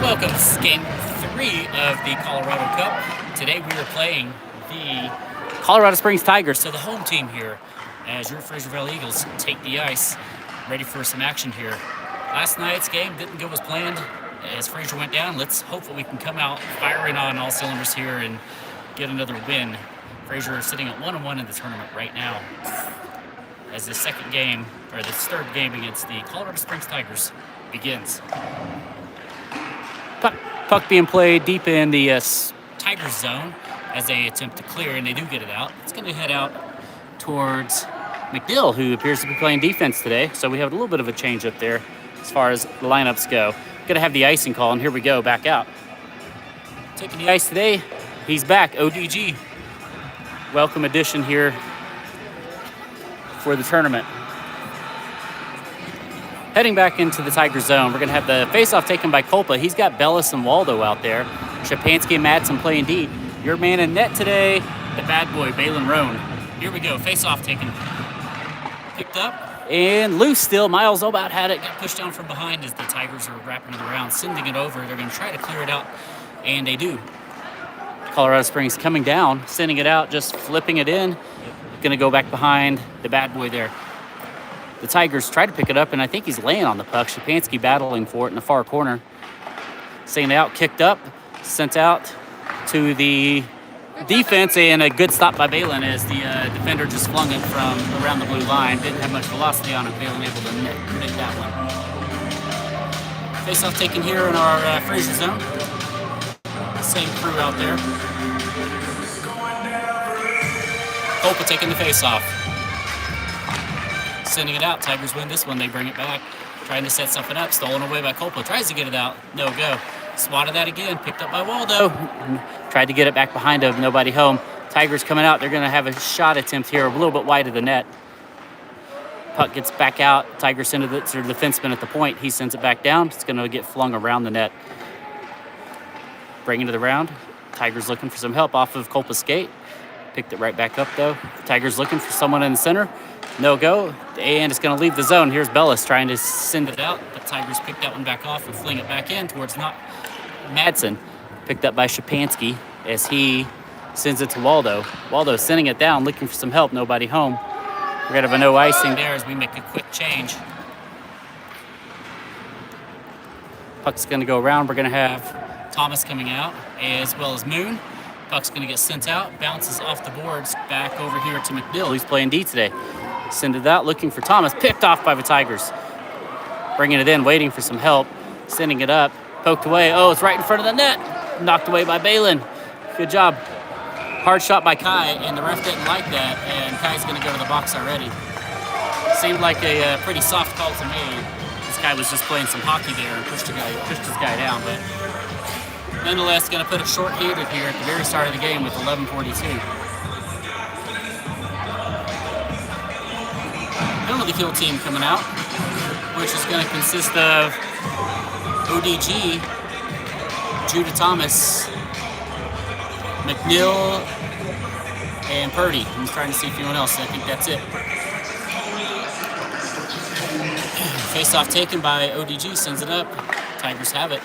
Welcome. This is game 3 of the Colorado Cup. Today we are playing the Colorado Springs Tigers, so the home team here, as your Fraser Eagles take the ice, ready for some action here. Last night's game didn't go as planned. As Fraser went down, let's hope that we can come out firing on all cylinders here and get another win. Fraser is sitting at 1-1 in the tournament right now, as the second game, or the third game against the Colorado Springs Tigers begins. Puck being played deep in the Tigers zone as they attempt to clear, and they do get it out. It's going to head out towards McDill, who appears to be playing defense today. So we have a little bit of a change up there as far as the lineups go. Going to have the icing call, and here we go, back out. Taking the ice today, he's back, ODG. Welcome addition here for the tournament. Heading back into the Tiger zone, we're going to have the face-off taken by Kolpa. He's got Bellis and Waldo out there. Shapansky and Madsen playing D. Your man in net today, the bad boy, Balin Roan. Here we go, face-off taken. Picked up. And loose still. Miles Obat had it. Got pushed down from behind as the Tigers are wrapping it around, sending it over. They're going to try to clear it out, and they do. Colorado Springs coming down, sending it out, just flipping it in. Going to go back behind the bad boy there. The Tigers try to pick it up, and I think he's laying on the puck. Shapansky battling for it in the far corner. Sending it out, kicked up, sent out to the defense, and a good stop by Balin as the defender just flung it from around the blue line. Didn't have much velocity on it. Balin able to net that one. Face-off taken here in our Fraser zone. Same crew out there. Kolpa taking the face-off. Sending it out. Tigers win this one. They bring it back. Trying to set something up. Stolen away by Kolpa. Tries to get it out. No go. Swatted that again. Picked up by Waldo. Tried to get it back behind him. Nobody home. Tigers coming out. They're going to have a shot attempt here a little bit wide of the net. Puck gets back out. Tigers send it to the defenseman at the point. He sends it back down. It's going to get flung around the net. Bringing it around. Tigers looking for some help off of Kolpa's skate. Picked it right back up, though. Tigers looking for someone in the center. No go, and it's going to leave the zone. Here's Bellis trying to send it out. The Tigers pick that one back off and fling it back in towards Madsen. Picked up by Shapansky as he sends it to Waldo. Waldo sending it down, looking for some help. Nobody home. We're going to have a no icing there as we make a quick change. Puck's going to go around. We're going to have Thomas coming out as well as Moon. Puck's going to get sent out. Bounces off the boards back over here to McDill, who's playing D today. Send it out, looking for Thomas. Picked off by the Tigers. Bringing it in, waiting for some help. Sending it up. Poked away. Oh, it's right in front of the net. Knocked away by Balin. Good job. Hard shot by Kai, and the ref didn't like that, and Kai's going to go to the box already. Seemed like a pretty soft call to me. This guy was just playing some hockey there and pushed his guy down, but nonetheless, going to put it short-handed here at the very start of the game with 11:42. Penalty kill team coming out, which is going to consist of ODG, Judah Thomas, McNeil, and Purdy. I'm just trying to see if anyone else. I think that's it. Face-off taken by ODG, sends it up. Tigers have it.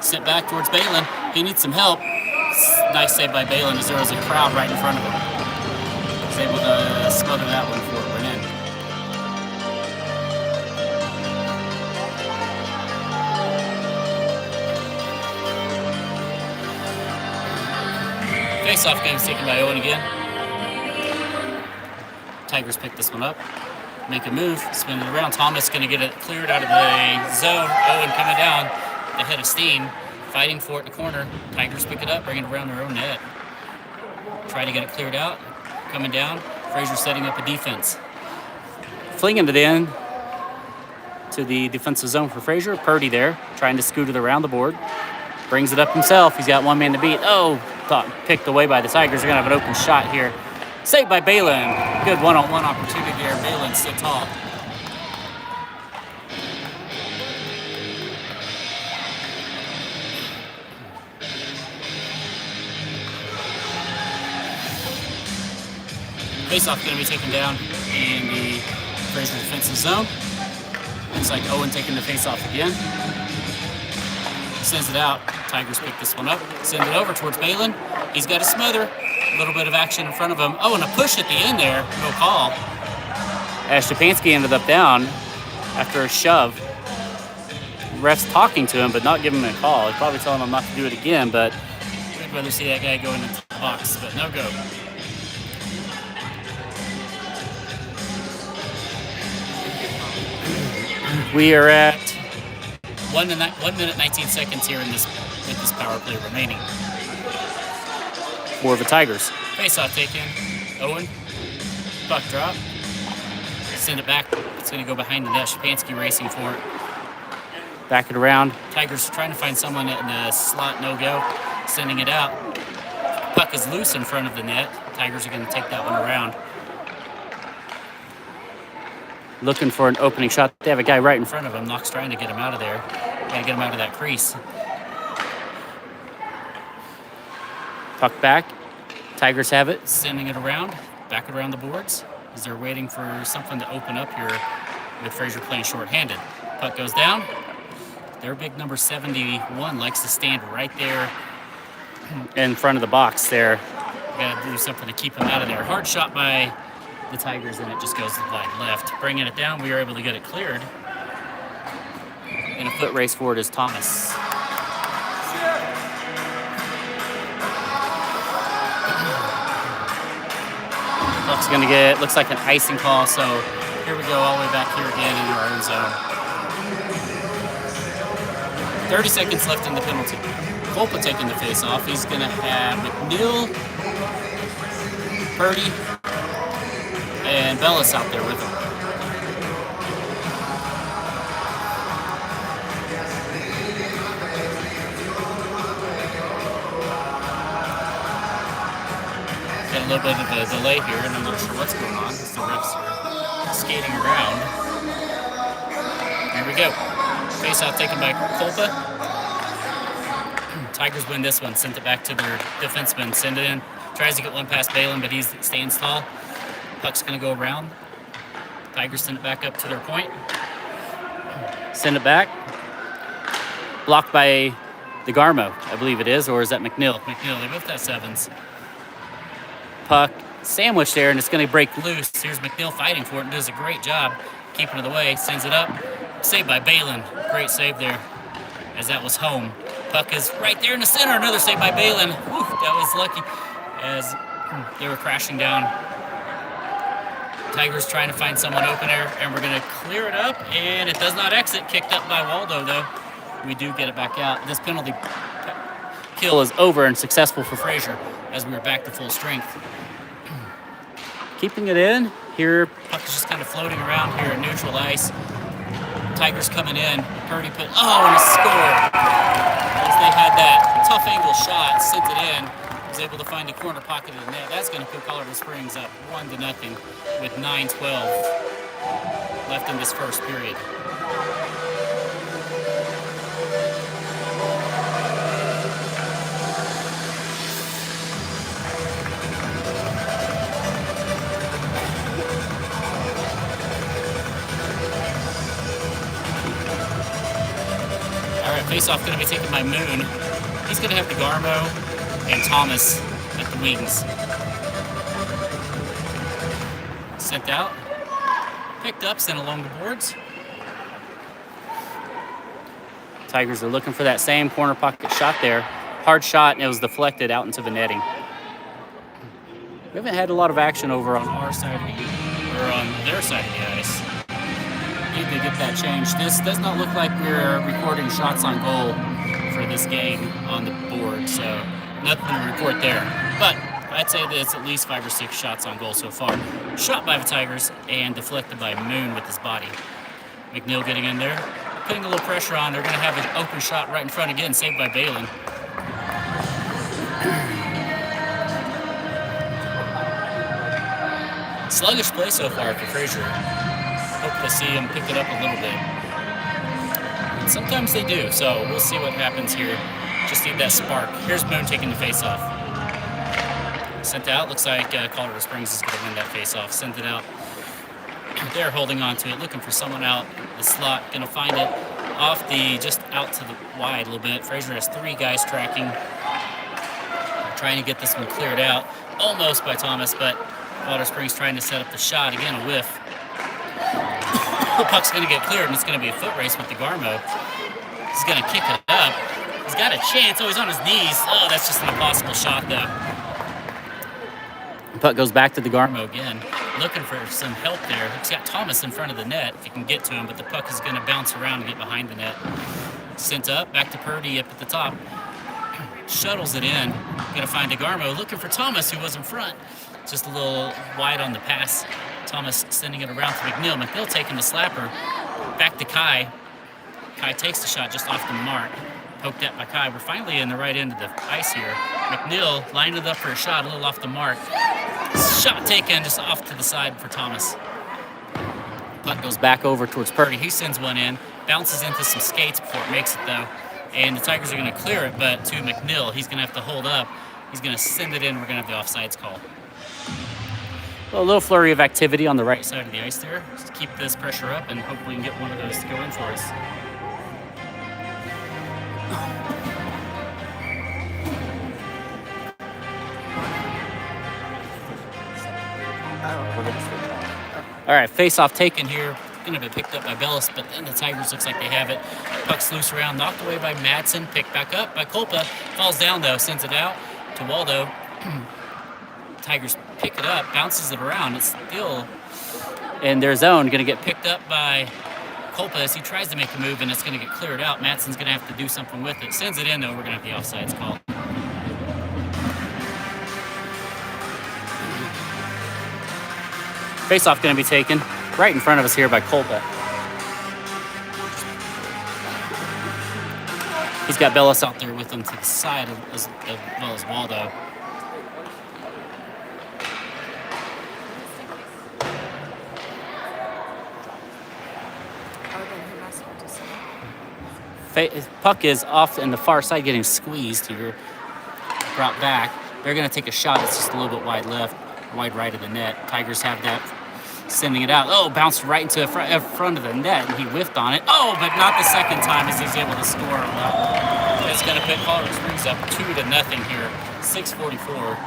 Sent back towards Balin. He needs some help. Nice save by Balin as there was a crowd right in front of him. He's able to smother that one before it went in. Face-off game is taken by Owen again. Tigers pick this one up. Make a move, spin it around. Thomas going to get it cleared out of the zone. Owen coming down the head of Steen, fighting for it in the corner. Tigers pick it up, bring it around their own net. Try to get it cleared out. Coming down. Fraser setting up a defense. Flinging it in to the defensive zone for Fraser. Purdy there, trying to scoot it around the board. Brings it up himself. He's got one man to beat. Oh, picked away by the Tigers. They're going to have an open shot here. Saved by Balin. Good one-on-one opportunity there. Balin still tall. Face-off going to be taken down in the Fraser defensive zone. Looks like Owen taking the face-off again. Sends it out. Tigers pick this one up. Send it over towards Balin. He's got a smother. A little bit of action in front of him. Oh, and a push at the end there. No call. As Stepanski ended up down after a shove. Ref's talking to him, but not giving him a call. He's probably telling him not to do it again, but I'd rather see that guy going into the box, but no go. We are at 1 minute 19 seconds here with this power play remaining. For the Tigers. Face-off taken. Owen. Puck drop. Send it back. It's going to go behind the net. Stepanski racing for it. Back it around. Tigers trying to find someone in the slot. No go. Sending it out. Puck is loose in front of the net. Tigers are going to take that one around. Looking for an opening shot. They have a guy right in front of him. Knox trying to get him out of there. Got to get him out of that crease. Puck back. Tigers have it. Sending it around. Back around the boards. As they're waiting for something to open up here with Fraser playing shorthanded. Puck goes down. Their big number 71 likes to stand right there in front of the box there. Got to do something to keep him out of there. Hard shot by the Tigers, and it just goes wide left. Bringing it down, we are able to get it cleared. And a foot race forward is Thomas. Puck's going to get, looks like an icing call, so here we go all the way back here again in our own zone. 30 seconds left in the penalty. Kolpa taking the face off. He's going to have McNeil, Purdy, and Bellis out there with him. Got a little bit of a delay here, and I'm not sure what's going on because the refs are skating around. Here we go. Face-off taken by Kolpa. Tigers win this one. Sent it back to their defenseman. Send it in. Tries to get one past Balin, but he's staying tall. Puck's going to go around. Tigers send it back up to their point. Send it back. Blocked by DeGarmo, I believe it is, or is that McNeil? McNeil, they both have sevens. Puck sandwiched there, and it's going to break loose. Here's McNeil fighting for it and does a great job keeping it away. Sends it up. Saved by Balin. Great save there, as that was home. Puck is right there in the center. Another save by Balin. Whew, that was lucky, as they were crashing down. Tigers trying to find someone open there, and we're going to clear it up, and it does not exit. Kicked up by Waldo, though. We do get it back out. This penalty kill is over and successful for Fraser, as we are back to full strength. Keeping it in. Here, puck is just kind of floating around here in neutral ice. Tigers coming in. Purdy put, and a score. As they had that tough angle shot, sent it in. Was able to find the corner pocket of the net. That's going to put Colorado Springs up 1-0 with 9:12 left in this first period. Face-off going to be taken by Moon. He's going to have DeGarmo and Thomas at the wings. Sent out. Picked up, sent along the boards. Tigers are looking for that same corner pocket shot there. Hard shot, and it was deflected out into the netting. We haven't had a lot of action over on our side, or on their side of the ice. Need to get that changed. This does not look like we're recording shots on goal for this game on the board, so nothing to report there. But I'd say that it's at least 5 or 6 shots on goal so far. Shot by the Tigers and deflected by Moon with his body. McNeil getting in there, putting a little pressure on. They're going to have an open shot right in front again, saved by Balin. Sluggish play so far for Fraser. Hope to see him pick it up a little bit. And sometimes they do, so we'll see what happens here. Just need that spark. Here's Moon taking the face-off. Sent out. Looks like Colorado Springs is going to win that face-off. Sent it out. They're holding on to it, looking for someone out the slot. Going to find it. off the, just out to the wide a little bit. Fraser has 3 guys tracking, trying to get this one cleared out. Almost by Thomas, but Colorado Springs trying to set up the shot. Again, a whiff. The puck's going to get cleared, and it's going to be a foot race with DeGarmo. He's going to kick it up. He's got a chance. Oh, he's on his knees. Oh, that's just an impossible shot, though. The puck goes back to DeGarmo again, looking for some help there. He's got Thomas in front of the net if he can get to him, but the puck is going to bounce around and get behind the net. Sent up, back to Purdy up at the top. Shuttles it in. Going to find DeGarmo, looking for Thomas, who was in front. Just a little wide on the pass. Thomas sending it around to McNeil. McNeil taking the slapper. Back to Kai. Kai takes the shot just off the mark. Poked at by Kai. We're finally in the right end of the ice here. McNeil lined it up for a shot, a little off the mark. Shot taken just off to the side for Thomas. Puck goes back over towards Purdy. He sends one in. Bounces into some skates before it makes it, though. And the Tigers are going to clear it, but to McNeil. He's going to have to hold up. He's going to send it in. We're going to have the offsides call. Well, a little flurry of activity on the right side of the ice there, just to keep this pressure up and hopefully we can get one of those to go in for us. All right, face-off taken here. Going to be picked up by Bellis, but then the Tigers looks like they have it. Puck's loose around, knocked away by Madsen, picked back up by Kolpa. Falls down, though, sends it out to Waldo. Tigers pick it up, bounces it around. It's still in their zone. Going to get picked up by Kolpa as he tries to make a move, and it's going to get cleared out. Madsen's going to have to do something with it. Sends it in, though. We're going to have the offsides call. Face-off going to be taken right in front of us here by Kolpa. He's got Bellis out there with him to the side as well as Waldo. Puck is off in the far side, getting squeezed here. Brought back. They're going to take a shot. It's just a little bit wide left, wide right of the net. Tigers have that, sending it out. Oh, bounced right into the front of the net, and he whiffed on it. Oh, but not the second time as he's able to score on that. It's going to put Colorado Springs up 2-0 here. 6:44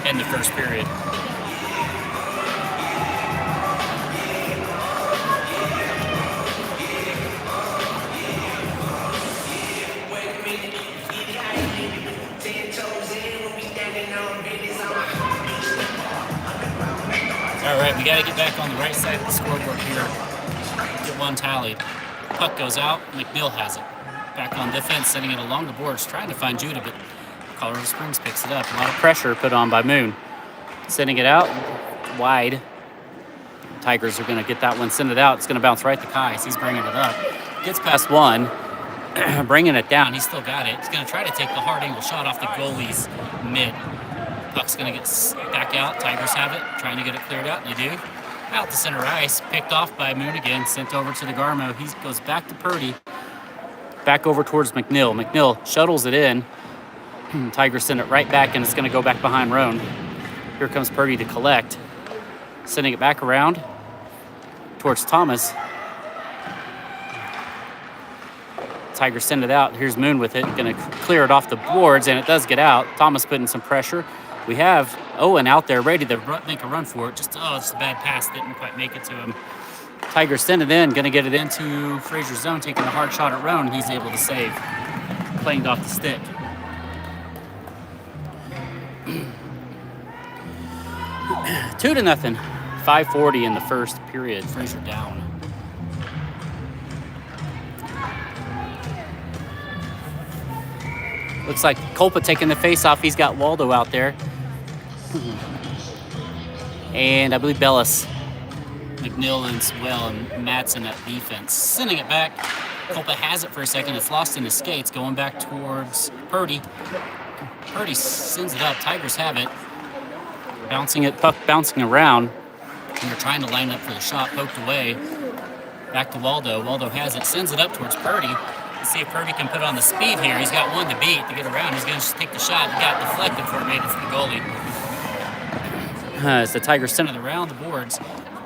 in the first period. All right, we got to get back on the right side of the scoreboard here. Get one tallied. Puck goes out. McNeil has it. Back on defense, sending it along the boards, trying to find Judah, but Colorado Springs picks it up. A lot of pressure put on by Moon. Sending it out wide. Tigers are going to get that one, send it out. It's going to bounce right to Kai as he's bringing it up. Gets past one, bringing it down. He's still got it. He's going to try to take the hard angle shot off the goalie's mid. Puck's going to get back out. Tigers have it, trying to get it cleared out, and they do. Out to center ice, picked off by Moon again, sent over to DeGarmo. He goes back to Purdy, back over towards McNeil. McNeil shuttles it in. Tigers send it right back, and it's going to go back behind Roan. Here comes Purdy to collect. Sending it back around towards Thomas. Tigers send it out. Here's Moon with it. Going to clear it off the boards, and it does get out. Thomas putting some pressure. We have Owen out there ready to make a run for it. It's a bad pass. Didn't quite make it to him. Tigers send it in. Going to get it into Fraser's zone, taking a hard shot at Roan. He's able to save. Playing off the stick. Two to nothing. 5:40 in the first period. Fraser down. Looks like Kolpa taking the face-off. He's got Waldo out there. And I believe Bellis, McNeil as well, and Madsen at defense. Sending it back. Kolpa has it for a second. It's lost in his skates. Going back towards Purdy. Purdy sends it up. Tigers have it. Puck bouncing around. And they're trying to line up for the shot. Poked away. Back to Waldo. Waldo has it. Sends it up towards Purdy. Let's see if Purdy can put on the speed here. He's got one to beat to get around. He's going to just take the shot. He got deflected before it made it to the goalie. As the Tigers send it around the boards.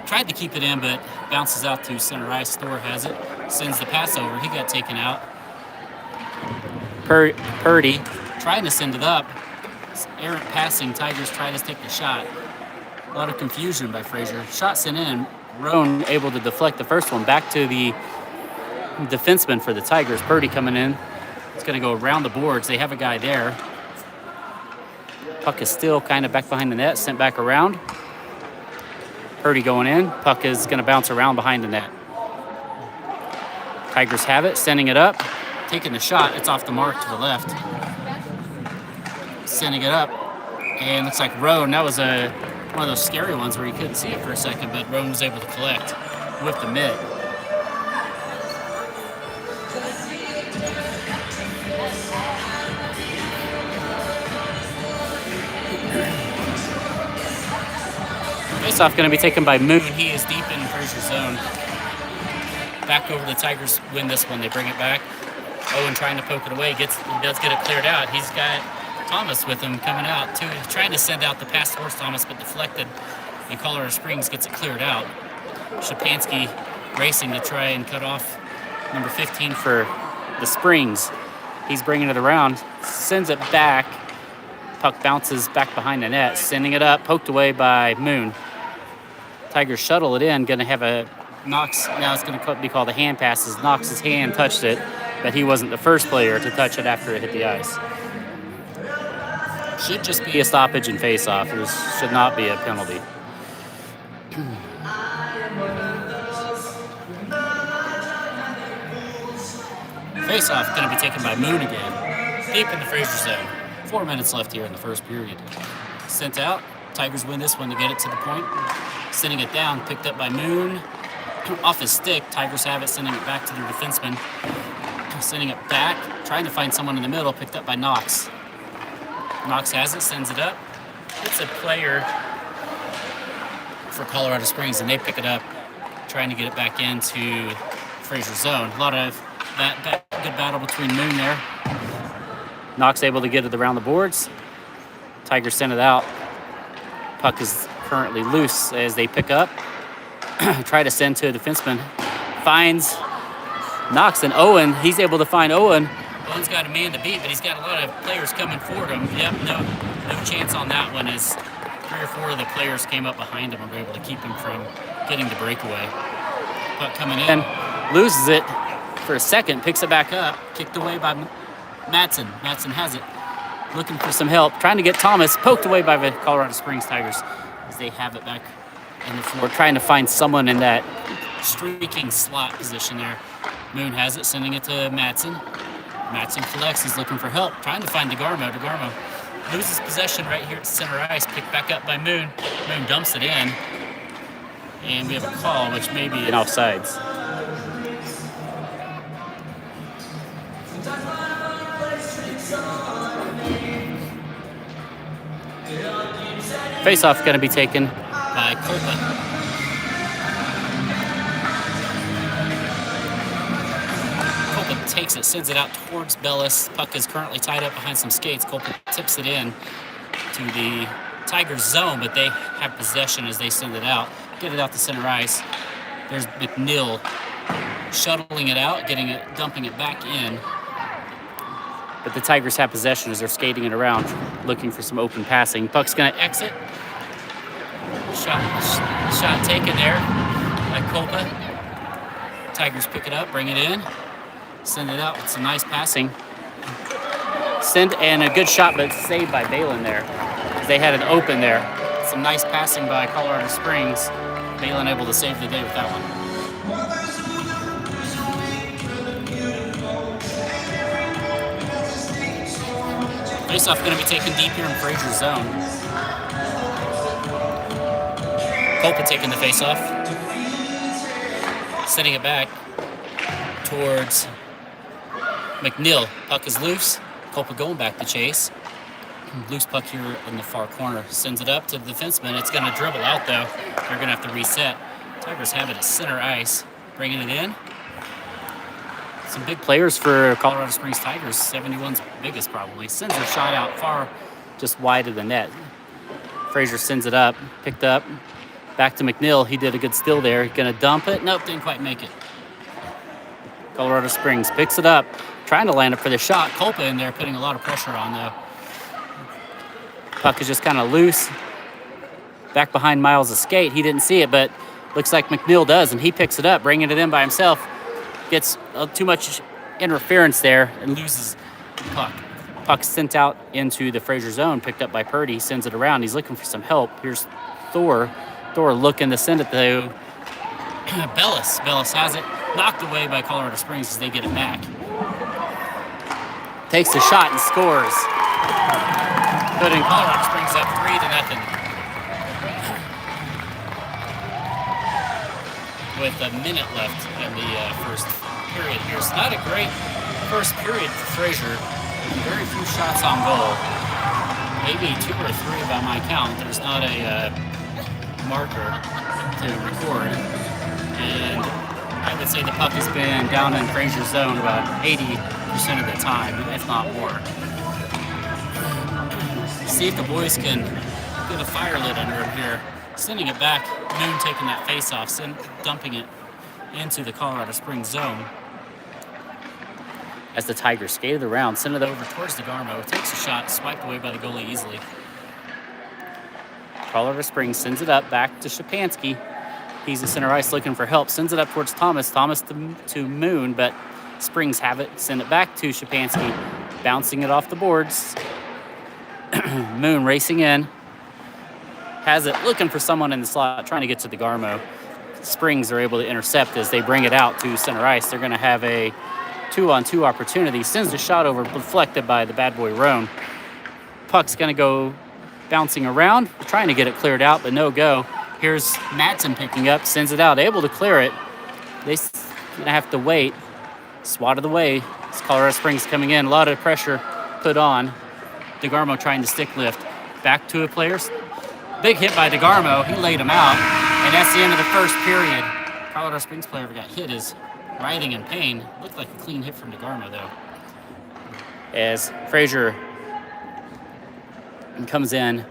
Tried to keep it in, but bounces out to center ice. Thor has it, sends the pass over. He got taken out. Purdy trying to send it up. Errant passing. Tigers try to take the shot. A lot of confusion by Fraser. Shot sent in. Roan able to deflect the first one back to the defenseman for the Tigers. Purdy coming in. It's going to go around the boards. They have a guy there. Puck is still kind of back behind the net. Sent back around. Purdy going in. Puck is going to bounce around behind the net. Tigers have it. Sending it up. Taking the shot. It's off the mark to the left. Sending it up. And looks like Roan. That was one of those scary ones where you couldn't see it for a second, but Roan was able to collect with the mitt. Faceoff going to be taken by Moon. He is deep in Fraser's zone. Back over the Tigers win this one. They bring it back. Owen trying to poke it away. He does get it cleared out. He's got Thomas with him coming out too. Trying to send out the pass towards Thomas, but deflected. And Colorado Springs gets it cleared out. Shapansky racing to try and cut off number 15 for the Springs. He's bringing it around. Sends it back. Puck bounces back behind the net. Sending it up. Poked away by Moon. Tigers shuttle it in. Going to have a Knox. Now it's going to be called a hand pass as Knox's hand touched it, but he wasn't the first player to touch it after it hit the ice. Should just be a stoppage and face-off. It should not be a penalty. Face-off going to be taken by Moon again. Deep in the Fraser zone. 4 minutes left here in the first period. Sent out. Tigers win this one to get it to the point. Sending it down. Picked up by Moon. Off his stick. Tigers have it. Sending it back to their defenseman. Sending it back. Trying to find someone in the middle. Picked up by Knox. Knox has it. Sends it up. It's a player for Colorado Springs, and they pick it up. Trying to get it back into Fraser's zone. A lot of good battle between Moon there. Knox able to get it around the boards. Tigers send it out. Puck is currently loose as they pick up. Try to send to a defenseman. Finds Knox and Owen. He's able to find Owen. Owen's got a man to beat, but he's got a lot of players coming for him. Yep, no chance on that one as 3 or 4 of the players came up behind him and were able to keep him from getting the breakaway. Puck coming in. Loses it for a second. Picks it back up. Kicked away by Madsen. Madsen has it. Looking for some help. Trying to get Thomas. Poked away by the Colorado Springs Tigers as they have it back in the floor. Trying to find someone in that streaking slot position there. Moon has it. Sending it to Madsen. Madsen collects. He's looking for help. Trying to find DeGarmo. DeGarmo loses possession right here at center ice. Picked back up by Moon. Moon dumps it in. And we have a call, which may be an offsides. Face-off going to be taken by Kolpa. Kolpa takes it, sends it out towards Bellis. Puck is currently tied up behind some skates. Kolpa tips it in to the Tigers zone, but they have possession as they send it out. Get it out to center ice. There's McNeil shuttling it out, dumping it back in. But the Tigers have possession as they're skating it around, looking for some open passing. Puck's going to exit. Shot taken there by Kolpa. Tigers pick it up, bring it in, send it out with some nice passing. And a good shot, but saved by Balin there. They had an open there. Some nice passing by Colorado Springs. Balin able to save the day with that one. Faceoff going to be taken deep here in Fraser's zone. Kolpa taking the faceoff. Sending it back towards McNeil. Puck is loose. Kolpa going back to chase. Loose puck here in the far corner. Sends it up to the defenseman. It's going to dribble out, though. They're going to have to reset. Tigers have it at center ice. Bringing it in. Some big players for Colorado Springs Tigers. 71's biggest, probably. Sends a shot out far, just wide of the net. Fraser sends it up. Picked up Back to McNeil. He did a good steal there. Gonna dump it. Nope, didn't quite make it. Colorado Springs picks it up, trying to land it for the shot. Kolpa in there putting a lot of pressure on, though. Puck is just kind of loose. Back behind Miles' skate. He didn't see it, but looks like McNeil does, and he picks it up, bringing it in by himself. Gets too much interference there and loses the puck. Puck sent out into the Fraser zone, picked up by Purdy. He sends it around. He's looking for some help. Here's Thor. Thor looking to send it to Bellis. Bellis has it. Knocked away by Colorado Springs as they get it back. Takes the shot and scores. Putting Colorado Springs up 3-0. With a minute left in the first period here. It's not a great first period for Fraser. Very few shots on goal. Maybe 2 or 3 by my count. There's not a marker to record. And I would say the puck has been down in Fraser's zone about 80% of the time, if not more. See if the boys can get a fire lit under him here. Sending it back, Moon taking that face off, dumping it into the Colorado Springs zone. As the Tigers skated around, sent it over towards DeGarmo. Takes a shot, swiped away by the goalie easily. Colorado Springs sends it up back to Shapansky. He's in center ice looking for help. Sends it up towards Thomas. Thomas to Moon, but Springs have it. Send it back to Shapansky. Bouncing it off the boards. Moon racing in. Has it, looking for someone in the slot, trying to get to DeGarmo. Springs are able to intercept as they bring it out to center ice. They're going to have a 2-on-2 opportunity. Sends the shot over, deflected by the bad boy Roan. Puck's going to go bouncing around, trying to get it cleared out, but no go. Here's Madsen picking up, sends it out, able to clear it. They're going to have to wait. Swatted away. It's Colorado Springs coming in. A lot of pressure put on. DeGarmo trying to stick lift. Back to a players. Big hit by DeGarmo. He laid him out. And that's the end of the first period. Colorado Springs player got hit is writhing in pain. Looked like a clean hit from DeGarmo, though. As Fraser comes in,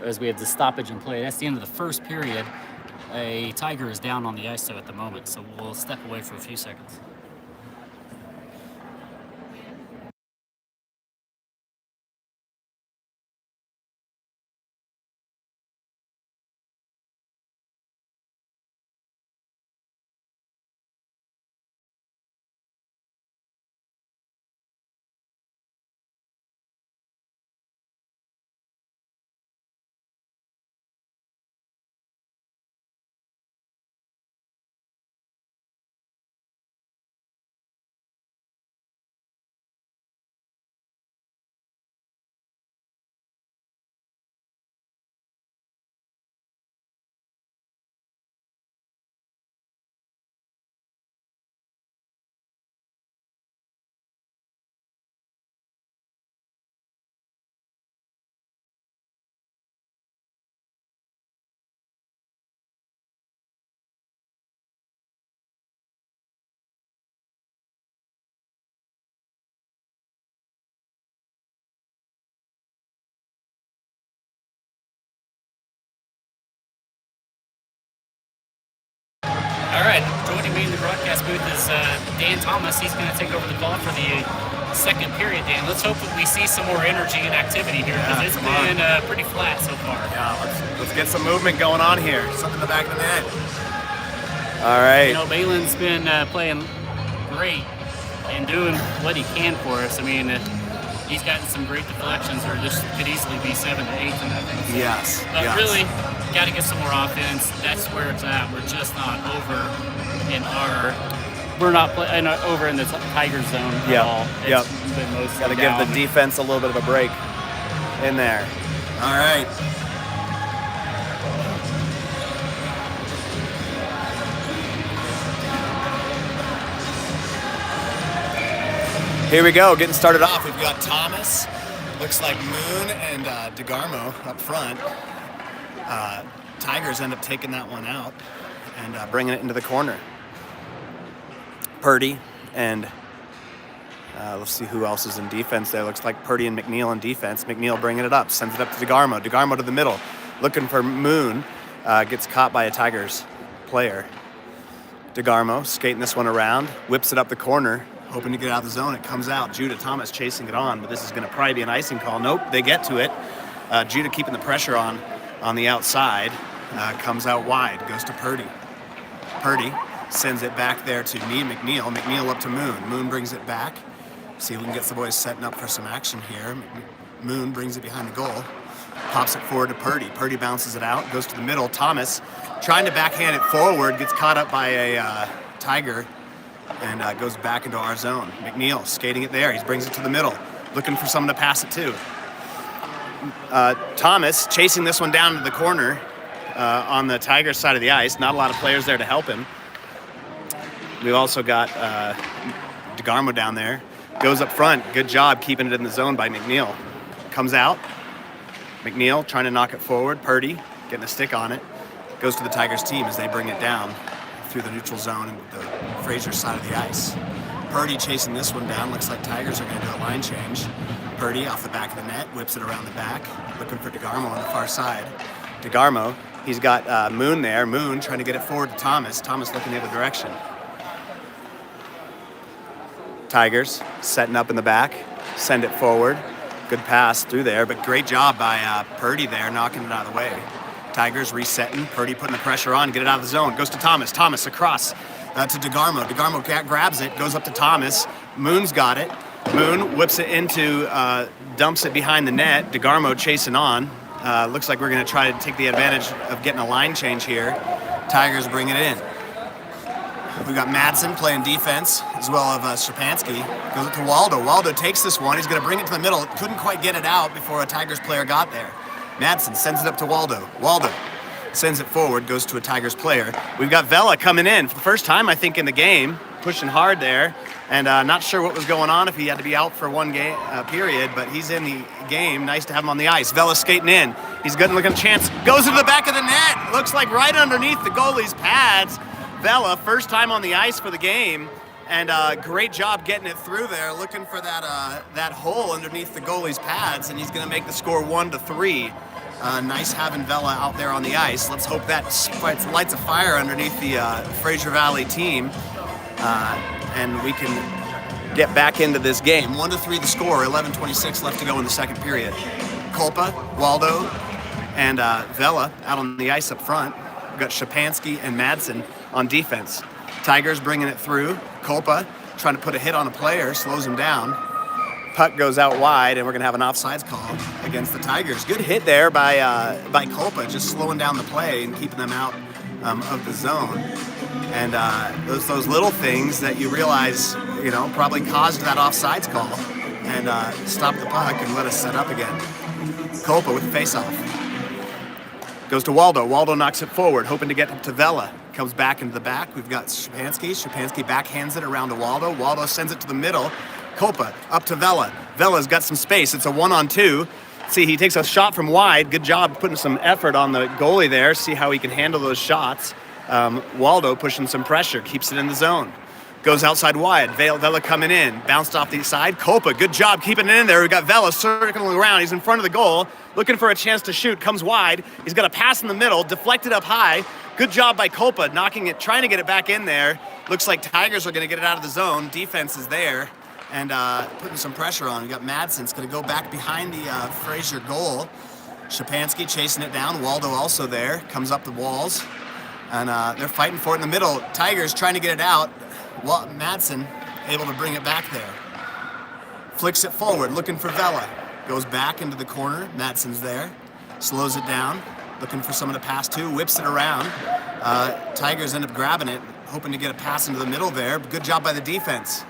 as we have the stoppage in play. That's the end of the first period. A Tiger is down on the ice, though, at the moment, so we'll step away for a few seconds. All right, joining me in the broadcast booth is Dan Thomas. He's going to take over the call for the second period, Dan. Let's hope that we see some more energy and activity here, because it's been pretty flat so far. Yeah, let's get some movement going on here. Something in the back of the net. All right. You know, Balin's been playing great and doing what he can for us. I mean, he's gotten some great deflections, or this could easily be 7 to 8 in that thing. So. Yes. But yes. really, got to get some more offense. That's where it's at. We're just not over in our. We're not over in the Tiger zone at all. Yep. Got to give the defense a little bit of a break in there. All right. Here we go, getting started off. We've got Thomas, looks like Moon, and DeGarmo up front. Tigers end up taking that one out and bringing it into the corner. Purdy and let's see who else is in defense there. Looks like Purdy and McNeil in defense. McNeil bringing it up, sends it up to DeGarmo. DeGarmo to the middle, looking for Moon. gets caught by a Tigers player. DeGarmo skating this one around, whips it up the corner, hoping to get out of the zone. It comes out. Judah Thomas chasing it on, but this is going to probably be an icing call. Nope, they get to it. Judah keeping the pressure on the outside. Comes out wide, goes to Purdy. Purdy sends it back there to McNeil. McNeil up to Moon. Moon brings it back. See if we can get the boys setting up for some action here. Moon brings it behind the goal. Pops it forward to Purdy. Purdy bounces it out, goes to the middle. Thomas trying to backhand it forward, gets caught up by a Tiger, and goes back into our zone. McNeil skating it there. He brings it to the middle, looking for someone to pass it to. Thomas chasing this one down to the corner on the Tigers side of the ice. Not a lot of players there to help him. We've also got DeGarmo down there. Goes up front. Good job keeping it in the zone by McNeil. Comes out. McNeil trying to knock it forward. Purdy getting a stick on it. Goes to the Tigers team as they bring it down through the neutral zone and the Fraser side of the ice. Purdy chasing this one down. Looks like Tigers are going to do a line change. Purdy off the back of the net, whips it around the back, looking for DeGarmo on the far side. DeGarmo, he's got Moon there. Moon trying to get it forward to Thomas. Thomas looking the other direction. Tigers setting up in the back, send it forward. Good pass through there, but great job by Purdy there, knocking it out of the way. Tigers resetting. Purdy putting the pressure on, get it out of the zone. Goes to Thomas. Thomas across to DeGarmo. DeGarmo grabs it, goes up to Thomas. Moon's got it. Moon whips it into, dumps it behind the net. DeGarmo chasing on. Looks like we're going to try to take the advantage of getting a line change here. Tigers bring it in. We've got Madsen playing defense, as well as Szczepanski. Goes up to Waldo. Waldo takes this one. He's going to bring it to the middle. Couldn't quite get it out before a Tigers player got there. Madsen sends it up to Waldo. Waldo sends it forward, goes to a Tigers player. We've got Vela coming in for the first time, I think, in the game, pushing hard there. And not sure what was going on, if he had to be out for one game period, but he's in the game. Nice to have him on the ice. Vela skating in. He's good looking chance. Goes into the back of the net. Looks like right underneath the goalie's pads. Vela, first time on the ice for the game, and great job getting it through there, looking for that hole underneath the goalie's pads, and he's going to make the score 1-3. Nice having Vela out there on the ice. Let's hope that lights a fire underneath the Fraser Valley team, and we can get back into this game. 1-3 the score, 11:26 left to go in the second period. Kulpa, Waldo, and Vela out on the ice up front. We've got Szczepanski and Madsen on defense. Tigers bringing it through. Kulpa trying to put a hit on a player, slows him down. Puck goes out wide, and we're going to have an offsides call against the Tigers. Good hit there by Kulpa, just slowing down the play and keeping them out of the zone. And those little things that you realize, probably caused that offsides call and stop the puck and let us set up again. Kulpa with the faceoff. Goes to Waldo. Waldo knocks it forward, hoping to get it to Vela. Comes back into the back. We've got Szczepanski. Szczepanski backhands it around to Waldo. Waldo sends it to the middle. Kulpa up to Vela. Vela's got some space. It's a 1-on-2. See, he takes a shot from wide. Good job putting some effort on the goalie there. See how he can handle those shots. Waldo pushing some pressure. Keeps it in the zone. Goes outside wide. Vela coming in. Bounced off the side. Kulpa, good job keeping it in there. We've got Vela circling around. He's in front of the goal. Looking for a chance to shoot. Comes wide. He's got a pass in the middle. Deflected up high. Good job by Kulpa, knocking it, trying to get it back in there. Looks like Tigers are going to get it out of the zone. Defense is there and putting some pressure on. We got Madsen's going to go back behind the Fraser goal. Szczepanski chasing it down. Waldo also there. Comes up the walls. And they're fighting for it in the middle. Tigers trying to get it out. Madsen able to bring it back there. Flicks it forward, looking for Vela. Goes back into the corner. Madsen's there. Slows it down. Looking for someone to pass to, whips it around. Tigers end up grabbing it, hoping to get a pass into the middle there. Good job by the defense.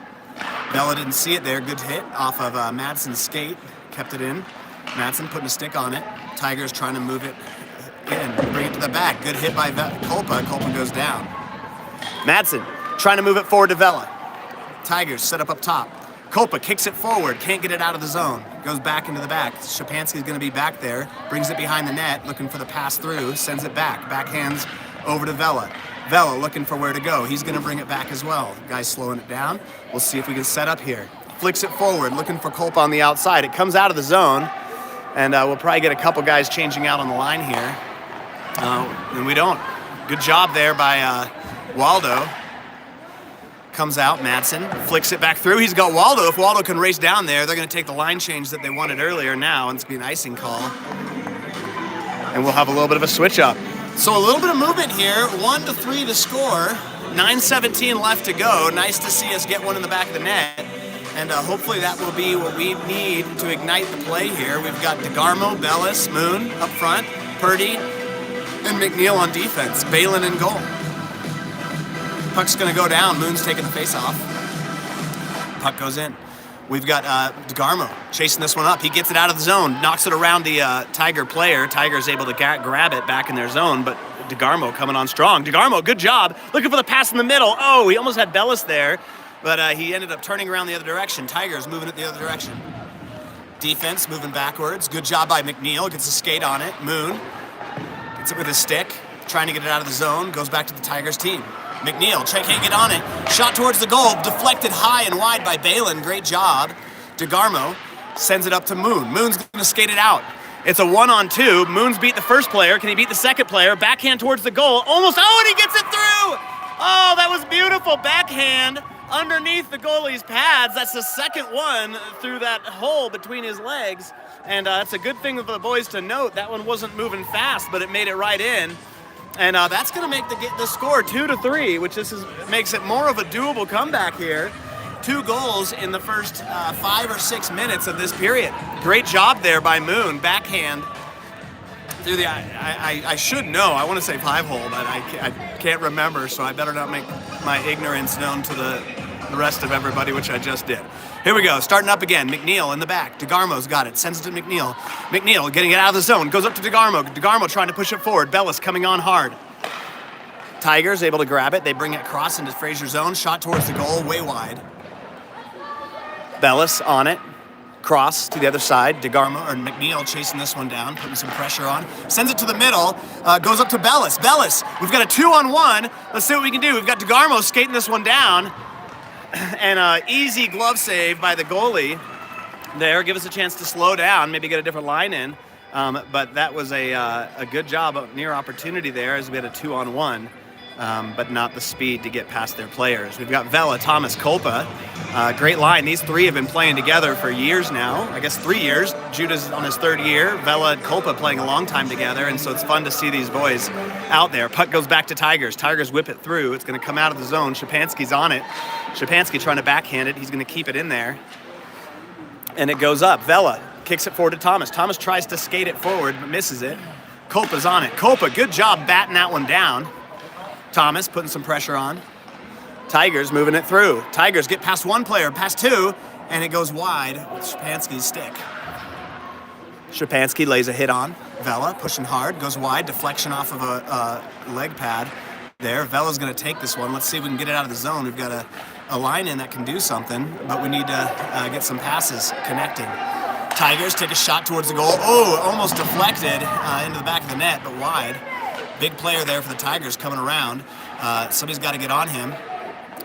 Vela didn't see it there. Good hit off of Madsen's skate. Kept it in. Madsen putting a stick on it. Tigers trying to move it in, bring it to the back. Good hit by Kulpa. Kulpa goes down. Madsen trying to move it forward to Vela. Tigers set up top. Kulpa kicks it forward, can't get it out of the zone. Goes back into the back. Szczepanski's going to be back there. Brings it behind the net, looking for the pass through. Sends it back. Backhands over to Vela. Vela looking for where to go. He's going to bring it back as well. The guy's slowing it down. We'll see if we can set up here. Flicks it forward, looking for Kulpa on the outside. It comes out of the zone, and we'll probably get a couple guys changing out on the line here. And we don't. Good job there by Waldo. Comes out, Madsen flicks it back through. He's got Waldo. If Waldo can race down there, they're going to take the line change that they wanted earlier now, and it's going to be an icing call. And we'll have a little bit of a switch up. So a little bit of movement here. 1-3 to score. 9:17 left to go. Nice to see us get one in the back of the net. And hopefully that will be what we need to ignite the play here. We've got DeGarmo, Bellis, Moon up front, Purdy, and McNeil on defense. Balin in goal. Puck's going to go down. Moon's taking the face off. Puck goes in. We've got DeGarmo chasing this one up. He gets it out of the zone, knocks it around the Tiger player. Tiger's able to grab it back in their zone, but DeGarmo coming on strong. DeGarmo, good job. Looking for the pass in the middle. Oh, he almost had Bellis there, but he ended up turning around the other direction. Tiger's moving it the other direction. Defense moving backwards. Good job by McNeil. Gets a skate on it. Moon gets it with his stick, trying to get it out of the zone. Goes back to the Tigers team. McNeil, can't get on it. Shot towards the goal, deflected high and wide by Balin. Great job. DeGarmo sends it up to Moon. Moon's going to skate it out. It's a 1-on-2. Moon's beat the first player. Can he beat the second player? Backhand towards the goal. Almost. Oh, and he gets it through. Oh, that was beautiful. Backhand underneath the goalie's pads. That's the second one through that hole between his legs. And that's a good thing for the boys to note. That one wasn't moving fast, but it made it right in. And that's going to make the score 2-3, which makes it more of a doable comeback here. 2 goals in the first 5 or 6 minutes of this period. Great job there by Moon. Backhand through the, I should know, I want to say 5-hole, but I can't remember, so I better not make my ignorance known to the rest of everybody, which I just did. Here we go, starting up again. McNeil in the back. DeGarmo's got it, sends it to McNeil. McNeil getting it out of the zone, goes up to DeGarmo. DeGarmo trying to push it forward. Bellis coming on hard. Tigers able to grab it. They bring it across into Fraser's zone. Shot towards the goal, way wide. Bellis on it. Cross to the other side. McNeil chasing this one down, putting some pressure on. Sends it to the middle, goes up to Bellis. Bellis, we've got a 2-on-1. Let's see what we can do. We've got DeGarmo skating this one down. And easy glove save by the goalie there. Give us a chance to slow down, maybe get a different line in. But that was a good job, a near opportunity there as we had a 2-on-1, but not the speed to get past their players. We've got Vela, Thomas, Kolpa. Great line. These 3 have been playing together for years now. I guess 3 years. Judah's on his 3rd year. Vela and Kolpa playing a long time together, and so it's fun to see these boys out there. Puck goes back to Tigers. Tigers whip it through. It's going to come out of the zone. Shapansky's on it. Shapansky trying to backhand it. He's going to keep it in there. And it goes up. Vela kicks it forward to Thomas. Thomas tries to skate it forward, but misses it. Kolpa's on it. Kolpa, good job batting that one down. Thomas putting some pressure on. Tigers moving it through. Tigers get past 1 player, past 2, and it goes wide with Shapansky's stick. Shapansky lays a hit on. Vela pushing hard, goes wide, deflection off of a leg pad there. Vela's going to take this one. Let's see if we can get it out of the zone. We've got a line in that can do something, but we need to get some passes connecting. Tigers take a shot towards the goal. Oh, almost deflected into the back of the net, but wide. Big player there for the Tigers coming around. Somebody's got to get on him.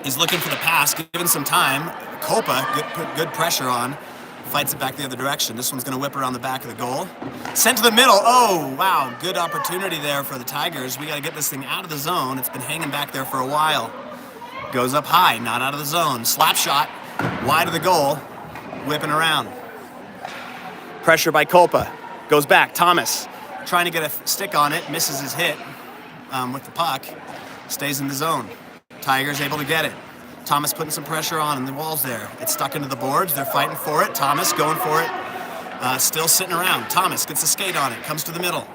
He's looking for the pass, given some time. Kolpa, put good pressure on. Fights it back the other direction. This one's going to whip around the back of the goal. Sent to the middle. Oh, wow. Good opportunity there for the Tigers. We got to get this thing out of the zone. It's been hanging back there for a while. Goes up high, not out of the zone. Slap shot, wide of the goal. Whipping around. Pressure by Kolpa. Goes back. Thomas trying to get a stick on it. Misses his hit with the puck. Stays in the zone. Tigers able to get it. Thomas putting some pressure on the walls there. It's stuck into the boards. They're fighting for it. Thomas going for it. Still sitting around. Thomas gets a skate on it. Comes to the middle.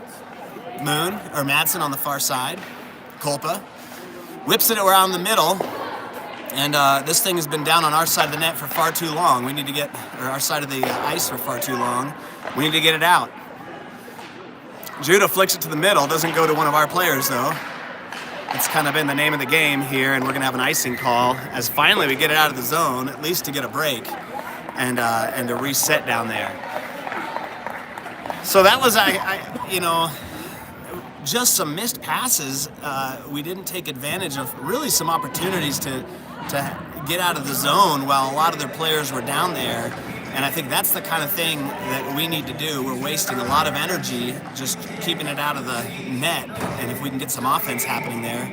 Madsen on the far side. Kolpa whips it around the middle. And this thing has been down on our side of the net for far too long. We need to or our side of the ice for far too long. We need to get it out. Judah flicks it to the middle. Doesn't go to one of our players, though. It's kind of been the name of the game here, and we're going to have an icing call as finally we get it out of the zone, at least to get a break and to reset down there. So that was, just some missed passes. We didn't take advantage of really some opportunities to get out of the zone while a lot of their players were down there. And I think that's the kind of thing that we need to do. We're wasting a lot of energy just keeping it out of the net. And if we can get some offense happening there,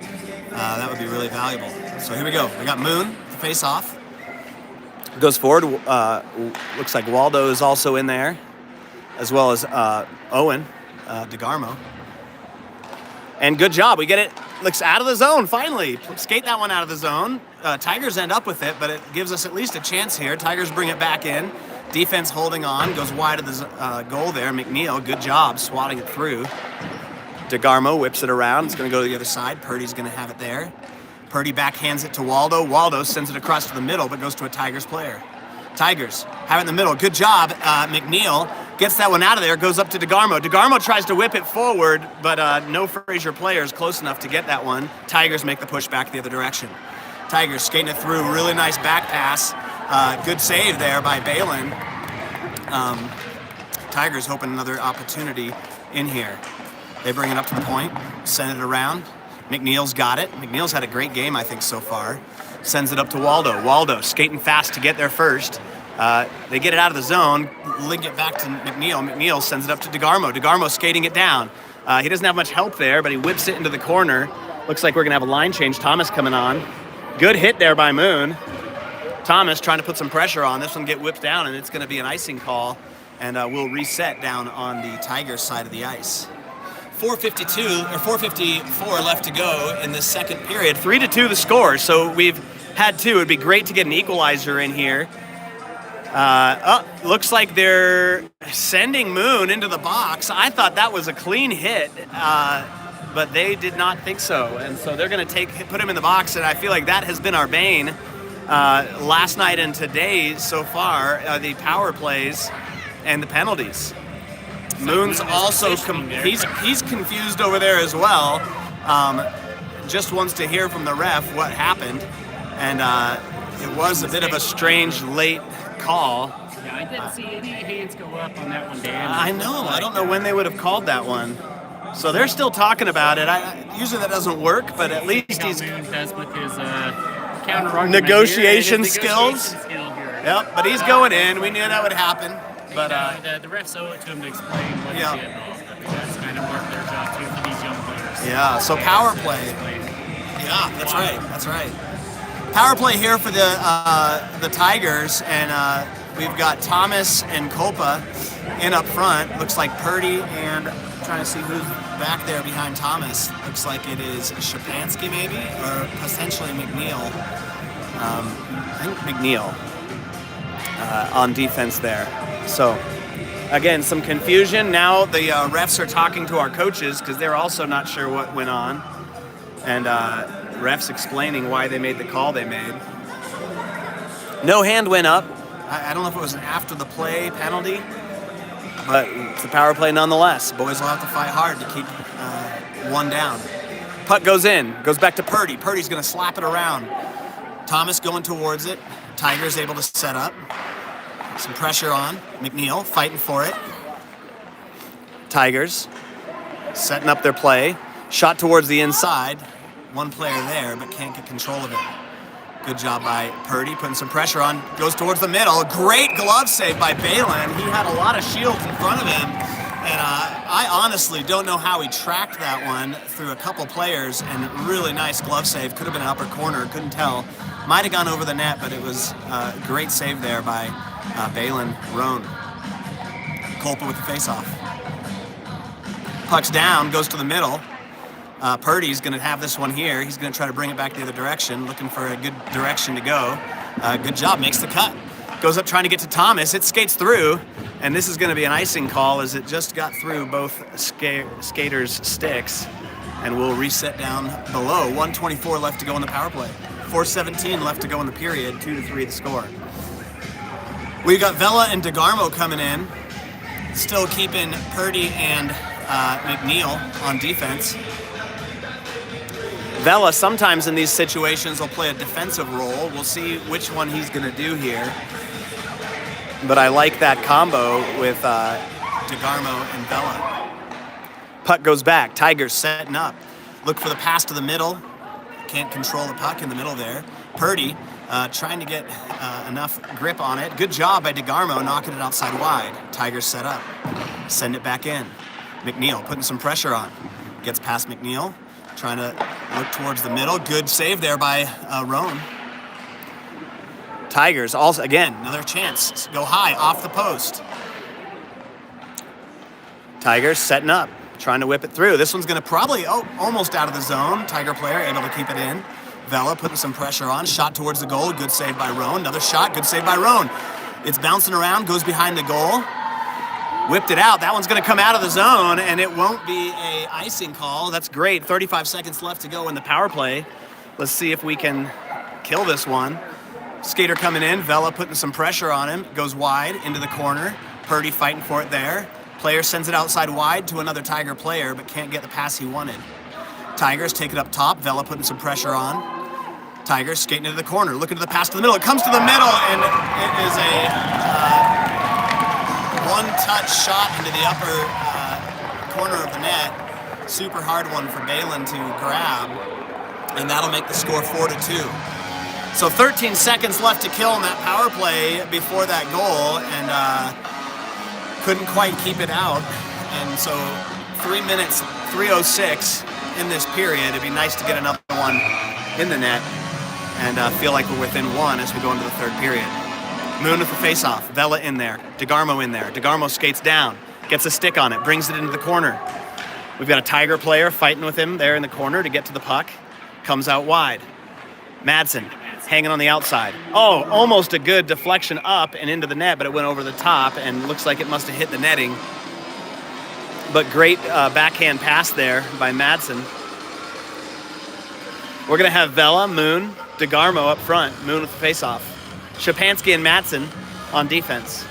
that would be really valuable. So here we go. We got Moon, the face-off. Goes forward. Looks like Waldo is also in there, as well as Owen DeGarmo. And good job. We get it. Looks out of the zone, finally. Skate that one out of the zone. Tigers end up with it, but it gives us at least a chance here. Tigers bring it back in. Defense holding on. Goes wide of the goal there. McNeil, good job swatting it through. DeGarmo whips it around. It's going to go to the other side. Purdy's going to have it there. Purdy backhands it to Waldo. Waldo sends it across to the middle, but goes to a Tigers player. Tigers have it in the middle. Good job. McNeil gets that one out of there, goes up to DeGarmo. DeGarmo tries to whip it forward, but no Fraser players close enough to get that one. Tigers make the push back the other direction. Tigers skating it through. Really nice back pass. Good save there by Balin. Tigers hoping another opportunity in here. They bring it up to the point, send it around. McNeil's got it. McNeil's had a great game, I think, so far. Sends it up to Waldo. Waldo skating fast to get there first. They get it out of the zone, link it back to McNeil. McNeil sends it up to DeGarmo. DeGarmo skating it down. He doesn't have much help there, but he whips it into the corner. Looks like we're going to have a line change. Thomas coming on. Good hit there by Moon. Thomas trying to put some pressure on. This one get whipped down, and it's going to be an icing call, and we'll reset down on the Tigers side of the ice. 4:52 or 4:54 left to go in this second period. 3-2 the score, so we've had two. It'd be great to get an equalizer in here. Looks like they're sending Moon into the box. I thought that was a clean hit, but they did not think so. And so they're going to put him in the box, and I feel like that has been our bane last night and today so far, the power plays and the penalties. Moon's also, he's confused over there as well. Just wants to hear from the ref what happened. And it was a bit of a strange late call. Yeah, I didn't see any hands go up on that one, Dan. I know. I don't know when they would have called that one. So they're still talking about it. Usually that doesn't work, but at least he's Moon does with his counter negotiation skills. Here. Yep, but he's going in. We knew that would happen. But the refs owe it to him to explain what he did. I think that's kind of part of their job too for these young players. Yeah, so power play. Yeah, that's right. That's right. Power play here for the Tigers, and we've got Thomas and Kopa in up front. Looks like Purdy, and I'm trying to see who's back there behind Thomas. Looks like it is Shapansky maybe, or potentially McNeil. I think McNeil on defense there. So, again, some confusion. Now the refs are talking to our coaches because they're also not sure what went on. And refs explaining why they made the call they made. No hand went up. I don't know if it was an after the play penalty, but it's a power play nonetheless. Boys will have to fight hard to keep one down. Puck goes in, goes back to Purdy. Purdy's going to slap it around. Thomas going towards it. Tigers able to set up. Some pressure on. McNeil fighting for it. Tigers setting up their play. Shot towards the inside. One player there, but can't get control of it. Good job by Purdy, putting some pressure on. Goes towards the middle. Great glove save by Balin. He had a lot of shields in front of him. And I honestly don't know how he tracked that one through a couple players. And really nice glove save. Could have been an upper corner. Couldn't tell. Might have gone over the net, but it was a great save there by Balin Roan. Kolpa with the faceoff. Puck's down, goes to the middle. Purdy's going to have this one here. He's going to try to bring it back the other direction, looking for a good direction to go. Good job, makes the cut. Goes up trying to get to Thomas. It skates through, and this is going to be an icing call as it just got through both skaters' sticks, and we'll reset down below. 1:24 left to go in the power play. 4:17 left to go in the period. 2-3 the score. We got Vela and DeGarmo coming in, still keeping Purdy and McNeil on defense. Vela sometimes in these situations will play a defensive role. We'll see which one he's going to do here. But I like that combo with DeGarmo and Vela. Puck goes back. Tigers setting up. Look for the pass to the middle. Can't control the puck in the middle there. Purdy trying to get enough grip on it. Good job by DeGarmo knocking it outside wide. Tigers set up. Send it back in. McNeil putting some pressure on. Gets past McNeil. Trying to look towards the middle. Good save there by Roan. Tigers also, again, another chance. Go high off the post. Tigers setting up. Trying to whip it through. This one's going to probably, almost out of the zone. Tiger player able to keep it in. Vela putting some pressure on. Shot towards the goal. Good save by Roan. Another shot. Good save by Roan. It's bouncing around. Goes behind the goal. Whipped it out. That one's going to come out of the zone, and it won't be a icing call. That's great. 35 seconds left to go in the power play. Let's see if we can kill this one. Skater coming in. Vela putting some pressure on him. Goes wide into the corner. Purdy fighting for it there. Player sends it outside wide to another Tiger player, but can't get the pass he wanted. Tigers take it up top. Vela putting some pressure on. Tigers skating into the corner, looking to the pass to the middle. It comes to the middle, and it is a one-touch shot into the upper corner of the net. Super hard one for Balin to grab, and that'll make the score 4-2. So 13 seconds left to kill in that power play before that goal, and couldn't quite keep it out. And so 3 minutes, 3:06 in this period. It'd be nice to get another one in the net and feel like we're within one as we go into the third period. Moon with the face-off. Vela in there. DeGarmo in there. DeGarmo skates down. Gets a stick on it. Brings it into the corner. We've got a Tiger player fighting with him there in the corner to get to the puck. Comes out wide. Madsen hanging on the outside. Oh, almost a good deflection up and into the net, but it went over the top and looks like it must have hit the netting. But great backhand pass there by Madsen. We're going to have Vela, Moon, DeGarmo up front. Moon with the face-off. Shapansky and Madsen on defense.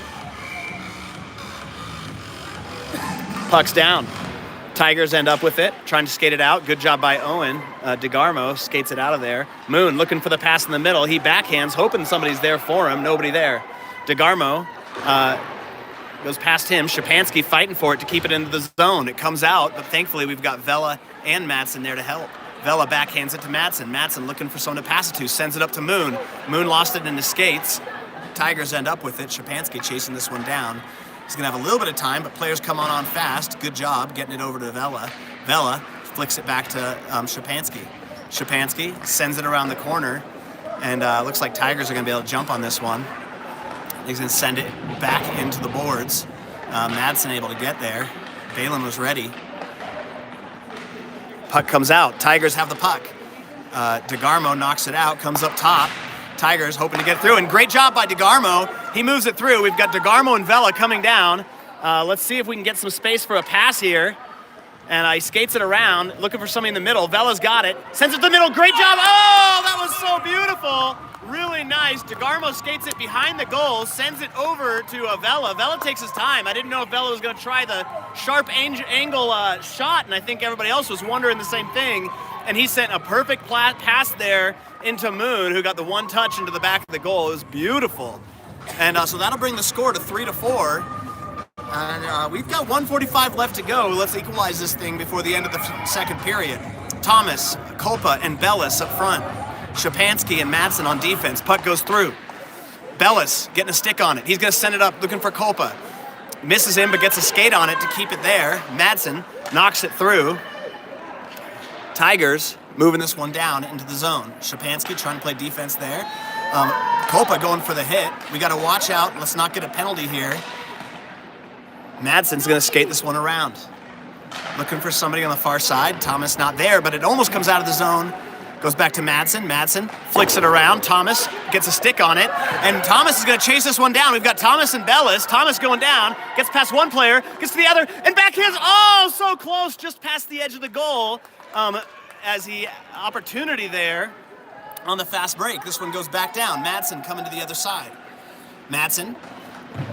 Puck's down. Tigers end up with it, trying to skate it out. Good job by Owen. DeGarmo skates it out of there. Moon looking for the pass in the middle. He backhands, hoping somebody's there for him. Nobody there. DeGarmo goes past him. Shapansky fighting for it to keep it into the zone. It comes out, but thankfully we've got Vela and Madsen there to help. Vela backhands it to Madsen. Madsen looking for someone to pass it to. Sends it up to Moon. Moon lost it into skates. Tigers end up with it. Shapansky chasing this one down. He's going to have a little bit of time, but players come on fast. Good job getting it over to Vela. Vela flicks it back to Shapansky. Shapansky sends it around the corner, and looks like Tigers are going to be able to jump on this one. He's going to send it back into the boards. Madsen able to get there. Balin was ready. Puck comes out. Tigers have the puck. DeGarmo knocks it out, comes up top. Tigers hoping to get through, and great job by DeGarmo. He moves it through. We've got DeGarmo and Vela coming down. Let's see if we can get some space for a pass here. And he skates it around, looking for somebody in the middle. Vela's got it. Sends it to the middle. Great job. Oh, that was so beautiful. Really nice. DeGarmo skates it behind the goal, sends it over to Vela. Vela takes his time. I didn't know if Vela was going to try the sharp angle shot, and I think everybody else was wondering the same thing. And he sent a perfect pass there into Moon, who got the one touch into the back of the goal. It was beautiful. And so that'll bring the score to 3-4. And we've got 1:45 left to go. Let's equalize this thing before the end of the second period. Thomas, Kolpa, and Bellis up front. Shapansky and Madsen on defense. Puck goes through. Bellis getting a stick on it. He's going to send it up looking for Kolpa. Misses him, but gets a skate on it to keep it there. Madsen knocks it through. Tigers moving this one down into the zone. Shapansky trying to play defense there. Kolpa going for the hit. We got to watch out. Let's not get a penalty here. Madsen's going to skate this one around. Looking for somebody on the far side. Thomas not there, but it almost comes out of the zone. Goes back to Madsen. Madsen flicks it around. Thomas gets a stick on it. And Thomas is going to chase this one down. We've got Thomas and Bellis. Thomas going down. Gets past one player. Gets to the other. And backhands. Oh, so close. Just past the edge of the goal. As he opportunity there on the fast break. This one goes back down. Madsen coming to the other side. Madsen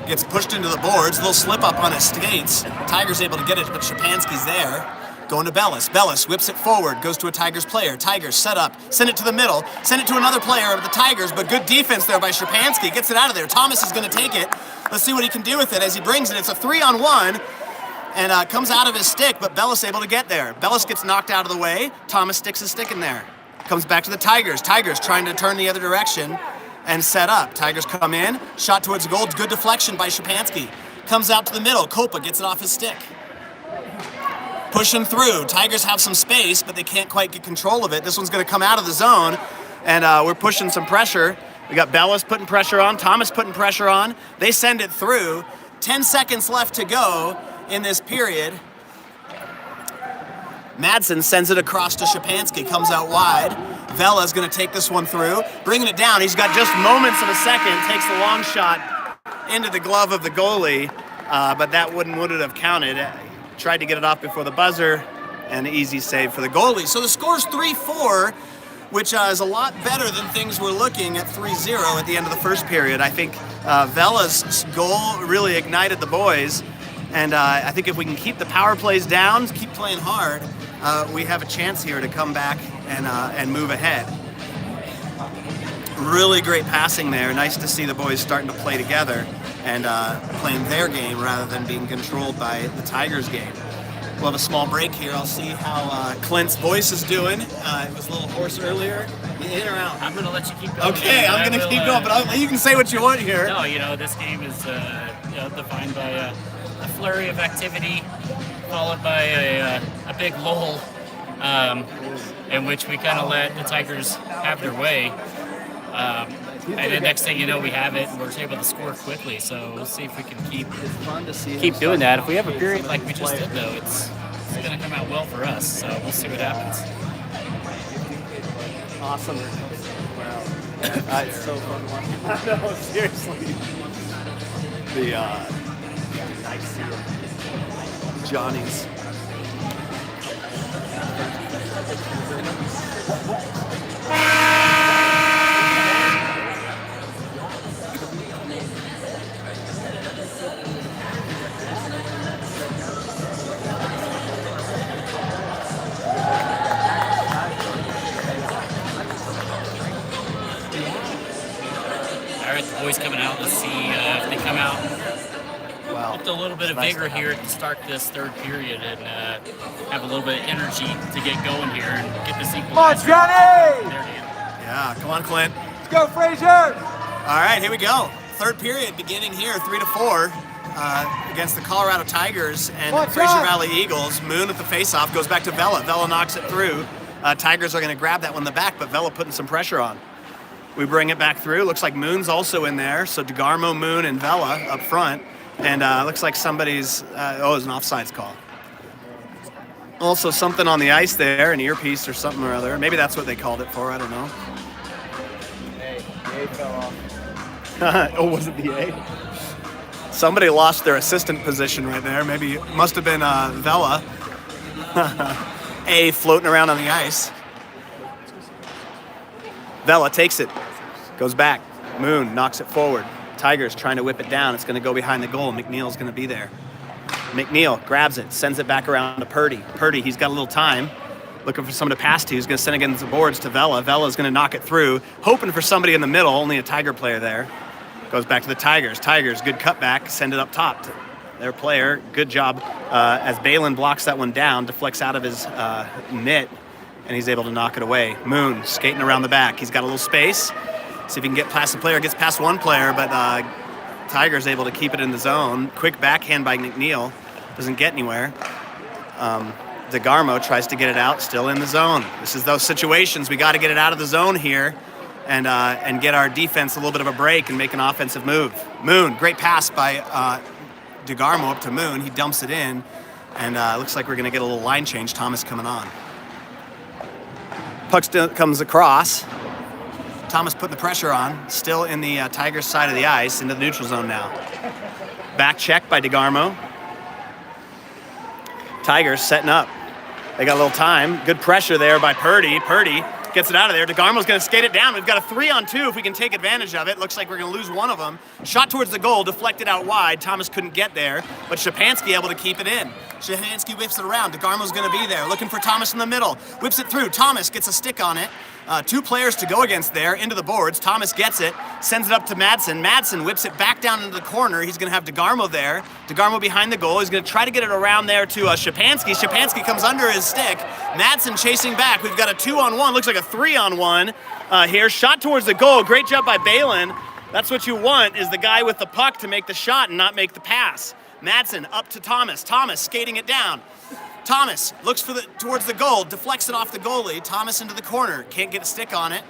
gets pushed into the boards. A little slip up on his skates. Tiger's able to get it, but Shapansky's there. Going to Bellis. Bellis whips it forward. Goes to a Tigers player. Tigers set up. Send it to the middle. Send it to another player of the Tigers, but good defense there by Shapansky. Gets it out of there. Thomas is going to take it. Let's see what he can do with it as he brings it. It's a 3-on-1. And comes out of his stick, but Bellis able to get there. Bellis gets knocked out of the way. Thomas sticks his stick in there. Comes back to the Tigers. Tigers trying to turn the other direction. and set up. Tigers come in, shot towards the goal. Good deflection by Szczepanski. Comes out to the middle. Kopa gets it off his stick. Pushing through. Tigers have some space, but they can't quite get control of it. This one's going to come out of the zone, and we're pushing some pressure. We got Bellas putting pressure on, Thomas putting pressure on. They send it through. 10 seconds left to go in this period. Madsen sends it across to Szczepanski, comes out wide. Vela's going to take this one through, bringing it down. He's got just moments of a second, takes the long shot into the glove of the goalie, but that wouldn't have counted. Tried to get it off before the buzzer, and easy save for the goalie. So the score's 3-4, which is a lot better than things were looking at 3-0 at the end of the first period. I think Vela's goal really ignited the boys, and I think if we can keep the power plays down, keep playing hard, we have a chance here to come back and move ahead. Really great passing there. Nice to see the boys starting to play together and playing their game rather than being controlled by the Tigers' game. We'll have a small break here. I'll see how Clint's voice is doing. It was a little hoarse earlier. In or out? I'm going to let you keep going. Okay, I'm going to keep going, but you can say what you want here. No, this game is defined by a flurry of activity, followed by a big lull, in which we kind of let the Tigers have their way. And the next thing you know, we have it, and we're able to score quickly. So we'll see if we can keep doing that. If we have a period like we just did, though, it's going to come out well for us. So we'll see what happens. Awesome. Wow. It's so fun watching. I know, seriously. Nice Johnny's. The boys coming out. Let's see if they come out with a little bit of vigor here to start this third period and have a little bit of energy to get going here and get this equalizer. Come on, Johnny! Yeah, come on, Clint. Let's go, Fraser! All right, here we go. Third period beginning here, 3-4 against the Colorado Tigers and Fraser Valley Eagles. Moon at the faceoff goes back to Vela. Vela knocks it through. Tigers are going to grab that one in the back, but Vela putting some pressure on. We bring it back through. Looks like Moon's also in there. So DeGarmo, Moon, and Vela up front. And looks like somebody's, it's an offsides call. Also something on the ice there, an earpiece or something or other. Maybe that's what they called it for, I don't know. Hey, the A fell off. Oh, was it the A? Somebody lost their assistant position right there. Maybe it must have been Vela. A floating around on the ice. Vela takes it, goes back. Moon knocks it forward. Tigers trying to whip it down. It's going to go behind the goal. McNeil's going to be there. McNeil grabs it, sends it back around to Purdy. Purdy, he's got a little time. Looking for someone to pass to. He's going to send it against the boards to Vela. Vela's going to knock it through. Hoping for somebody in the middle. Only a Tiger player there. Goes back to the Tigers. Tigers, good cutback. Send it up top to their player. Good job as Balin blocks that one down. Deflects out of his mitt. And he's able to knock it away. Moon skating around the back. He's got a little space. See if he can get past the player. Gets past one player, but Tiger's able to keep it in the zone. Quick backhand by McNeil. Doesn't get anywhere. DeGarmo tries to get it out. Still in the zone. This is those situations. We got to get it out of the zone here and get our defense a little bit of a break and make an offensive move. Moon, great pass by DeGarmo up to Moon. He dumps it in. And looks like we're going to get a little line change. Thomas coming on. Puck comes across. Thomas putting the pressure on. Still in the Tigers side of the ice, into the neutral zone now. Back check by DeGarmo. Tigers setting up. They got a little time. Good pressure there by Purdy. Purdy gets it out of there. DeGarmo's going to skate it down. We've got a 3-on-2 if we can take advantage of it. Looks like we're going to lose one of them. Shot towards the goal, deflected out wide. Thomas couldn't get there, but Szczepanski able to keep it in. Szczepanski whips it around. DeGarmo's going to be there, looking for Thomas in the middle. Whips it through. Thomas gets a stick on it. 2 players to go against there, into the boards. Thomas gets it, sends it up to Madsen. Madsen whips it back down into the corner. He's going to have DeGarmo there. DeGarmo behind the goal. He's going to try to get it around there to Shapansky. Shapansky comes under his stick. Madsen chasing back. We've got a 2-on-1. Looks like a 3-on-1 here. Shot towards the goal. Great job by Balin. That's what you want, is the guy with the puck to make the shot and not make the pass. Madsen up to Thomas. Thomas skating it down. Thomas looks towards the goal, deflects it off the goalie. Thomas into the corner, can't get a stick on it.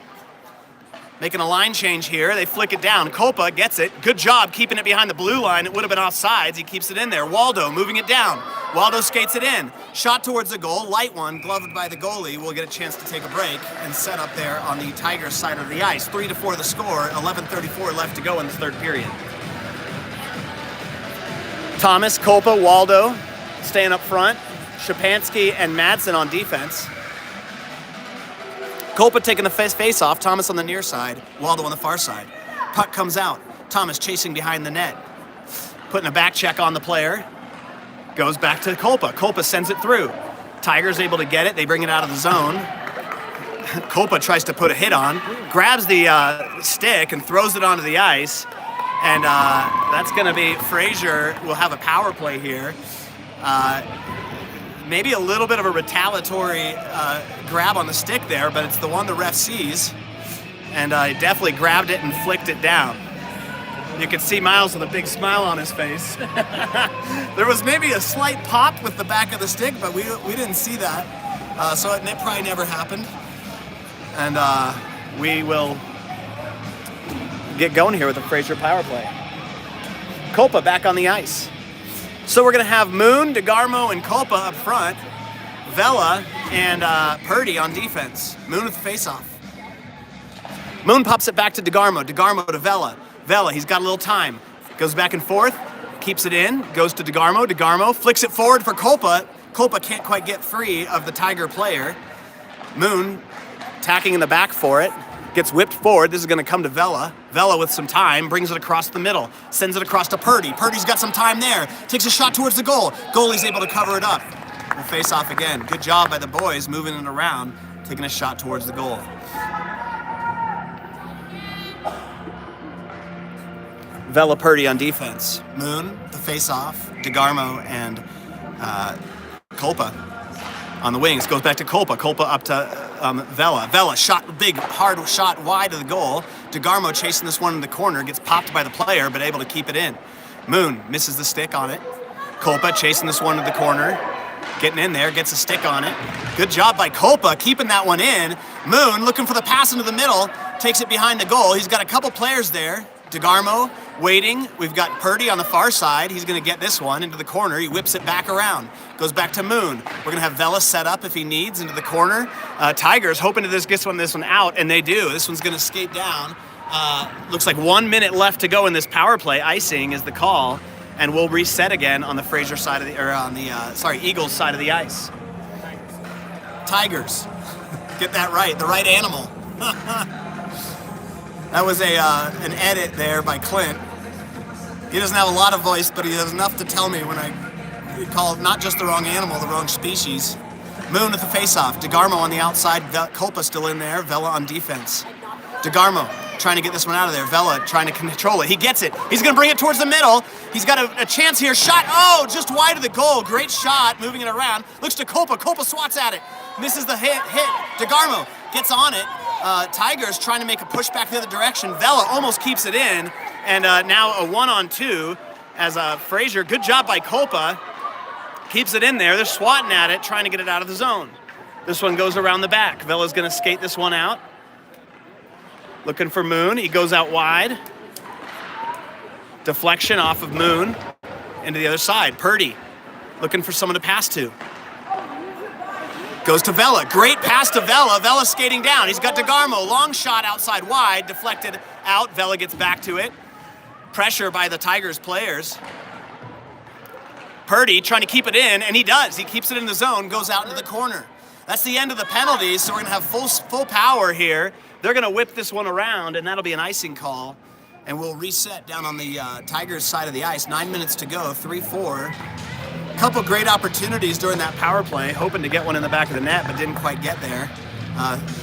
Making a line change here, they flick it down. Kopa gets it, good job keeping it behind the blue line. It would have been offsides, he keeps it in there. Waldo moving it down. Waldo skates it in. Shot towards the goal, light one, gloved by the goalie. Will get a chance to take a break and set up there on the Tigers side of the ice. 3-4 the score, 11:34 left to go in the third period. Thomas, Kopa, Waldo staying up front. Shapansky and Madsen on defense. Kopa taking the face off. Thomas on the near side. Waldo on the far side. Puck comes out. Thomas chasing behind the net. Putting a back check on the player. Goes back to Kopa. Kopa sends it through. Tigers able to get it. They bring it out of the zone. Kopa tries to put a hit on. Grabs the stick and throws it onto the ice. And that's going to be Fraser will have a power play here. Maybe a little bit of a retaliatory grab on the stick there, but it's the one the ref sees. And he definitely grabbed it and flicked it down. You could see Miles with a big smile on his face. There was maybe a slight pop with the back of the stick, but we didn't see that. So it probably never happened. And we will get going here with the Fraser power play. Kopa back on the ice. So we're going to have Moon, DeGarmo, and Kopa up front. Vela and Purdy on defense. Moon with the face-off. Moon pops it back to DeGarmo. DeGarmo to Vela. Vela, he's got a little time. Goes back and forth. Keeps it in. Goes to DeGarmo. DeGarmo flicks it forward for Kopa. Kopa can't quite get free of the Tiger player. Moon tacking in the back for it. Gets whipped forward. This is going to come to Vela. Vela with some time, brings it across the middle, sends it across to Purdy. Purdy's got some time there, takes a shot towards the goal. Goalie's able to cover it up. We'll face off again. Good job by the boys moving it around, taking a shot towards the goal. Vela, Purdy on defense. Moon, the face-off. DeGarmo and Kopa on the wings. Goes back to Kopa. Kopa up to Vela. Vela shot, big, hard shot wide of the goal. DeGarmo chasing this one in the corner. Gets popped by the player, but able to keep it in. Moon misses the stick on it. Kopa chasing this one to the corner. Getting in there, gets a stick on it. Good job by Kopa, keeping that one in. Moon looking for the pass into the middle. Takes it behind the goal. He's got a couple players there. DeGarmo waiting. We've got Purdy on the far side. He's going to get this one into the corner. He whips it back around. Goes back to Moon. We're going to have Vela set up if he needs into the corner. Tigers hoping to get this one out, and they do. This one's going to skate down. Looks like 1 minute left to go in this power play. Icing is the call, and we'll reset again on the Fraser side of the, Eagles side of the ice. Tigers. Get that right. The right animal. That was an edit there by Clint. He doesn't have a lot of voice, but he has enough to tell me when I call not just the wrong animal, the wrong species. Moon with the face-off. DeGarmo on the outside. Kopa still in there. Vela on defense. DeGarmo trying to get this one out of there. Vela trying to control it. He gets it. He's going to bring it towards the middle. He's got a chance here. Shot. Oh, just wide of the goal. Great shot. Moving it around. Looks to Kopa. Kopa swats at it. Misses the hit. DeGarmo gets on it. Tigers trying to make a push back the other direction. Vela almost keeps it in. And now a 1-on-2 as Fraser. Good job by Kopa. Keeps it in there. They're swatting at it, trying to get it out of the zone. This one goes around the back. Vela's going to skate this one out. Looking for Moon. He goes out wide. Deflection off of Moon into the other side. Purdy looking for someone to pass to. Goes to Vela. Great pass to Vela. Vela skating down. He's got DeGarmo. Long shot outside wide. Deflected out. Vela gets back to it. Pressure by the Tigers players. Purdy trying to keep it in, and he does. He keeps it in the zone, goes out into the corner. That's the end of the penalties, so we're going to have full power here. They're going to whip this one around, and that'll be an icing call. And we'll reset down on the Tigers side of the ice. 9 minutes to go, 3-4. Couple great opportunities during that power play, hoping to get one in the back of the net, but didn't quite get there.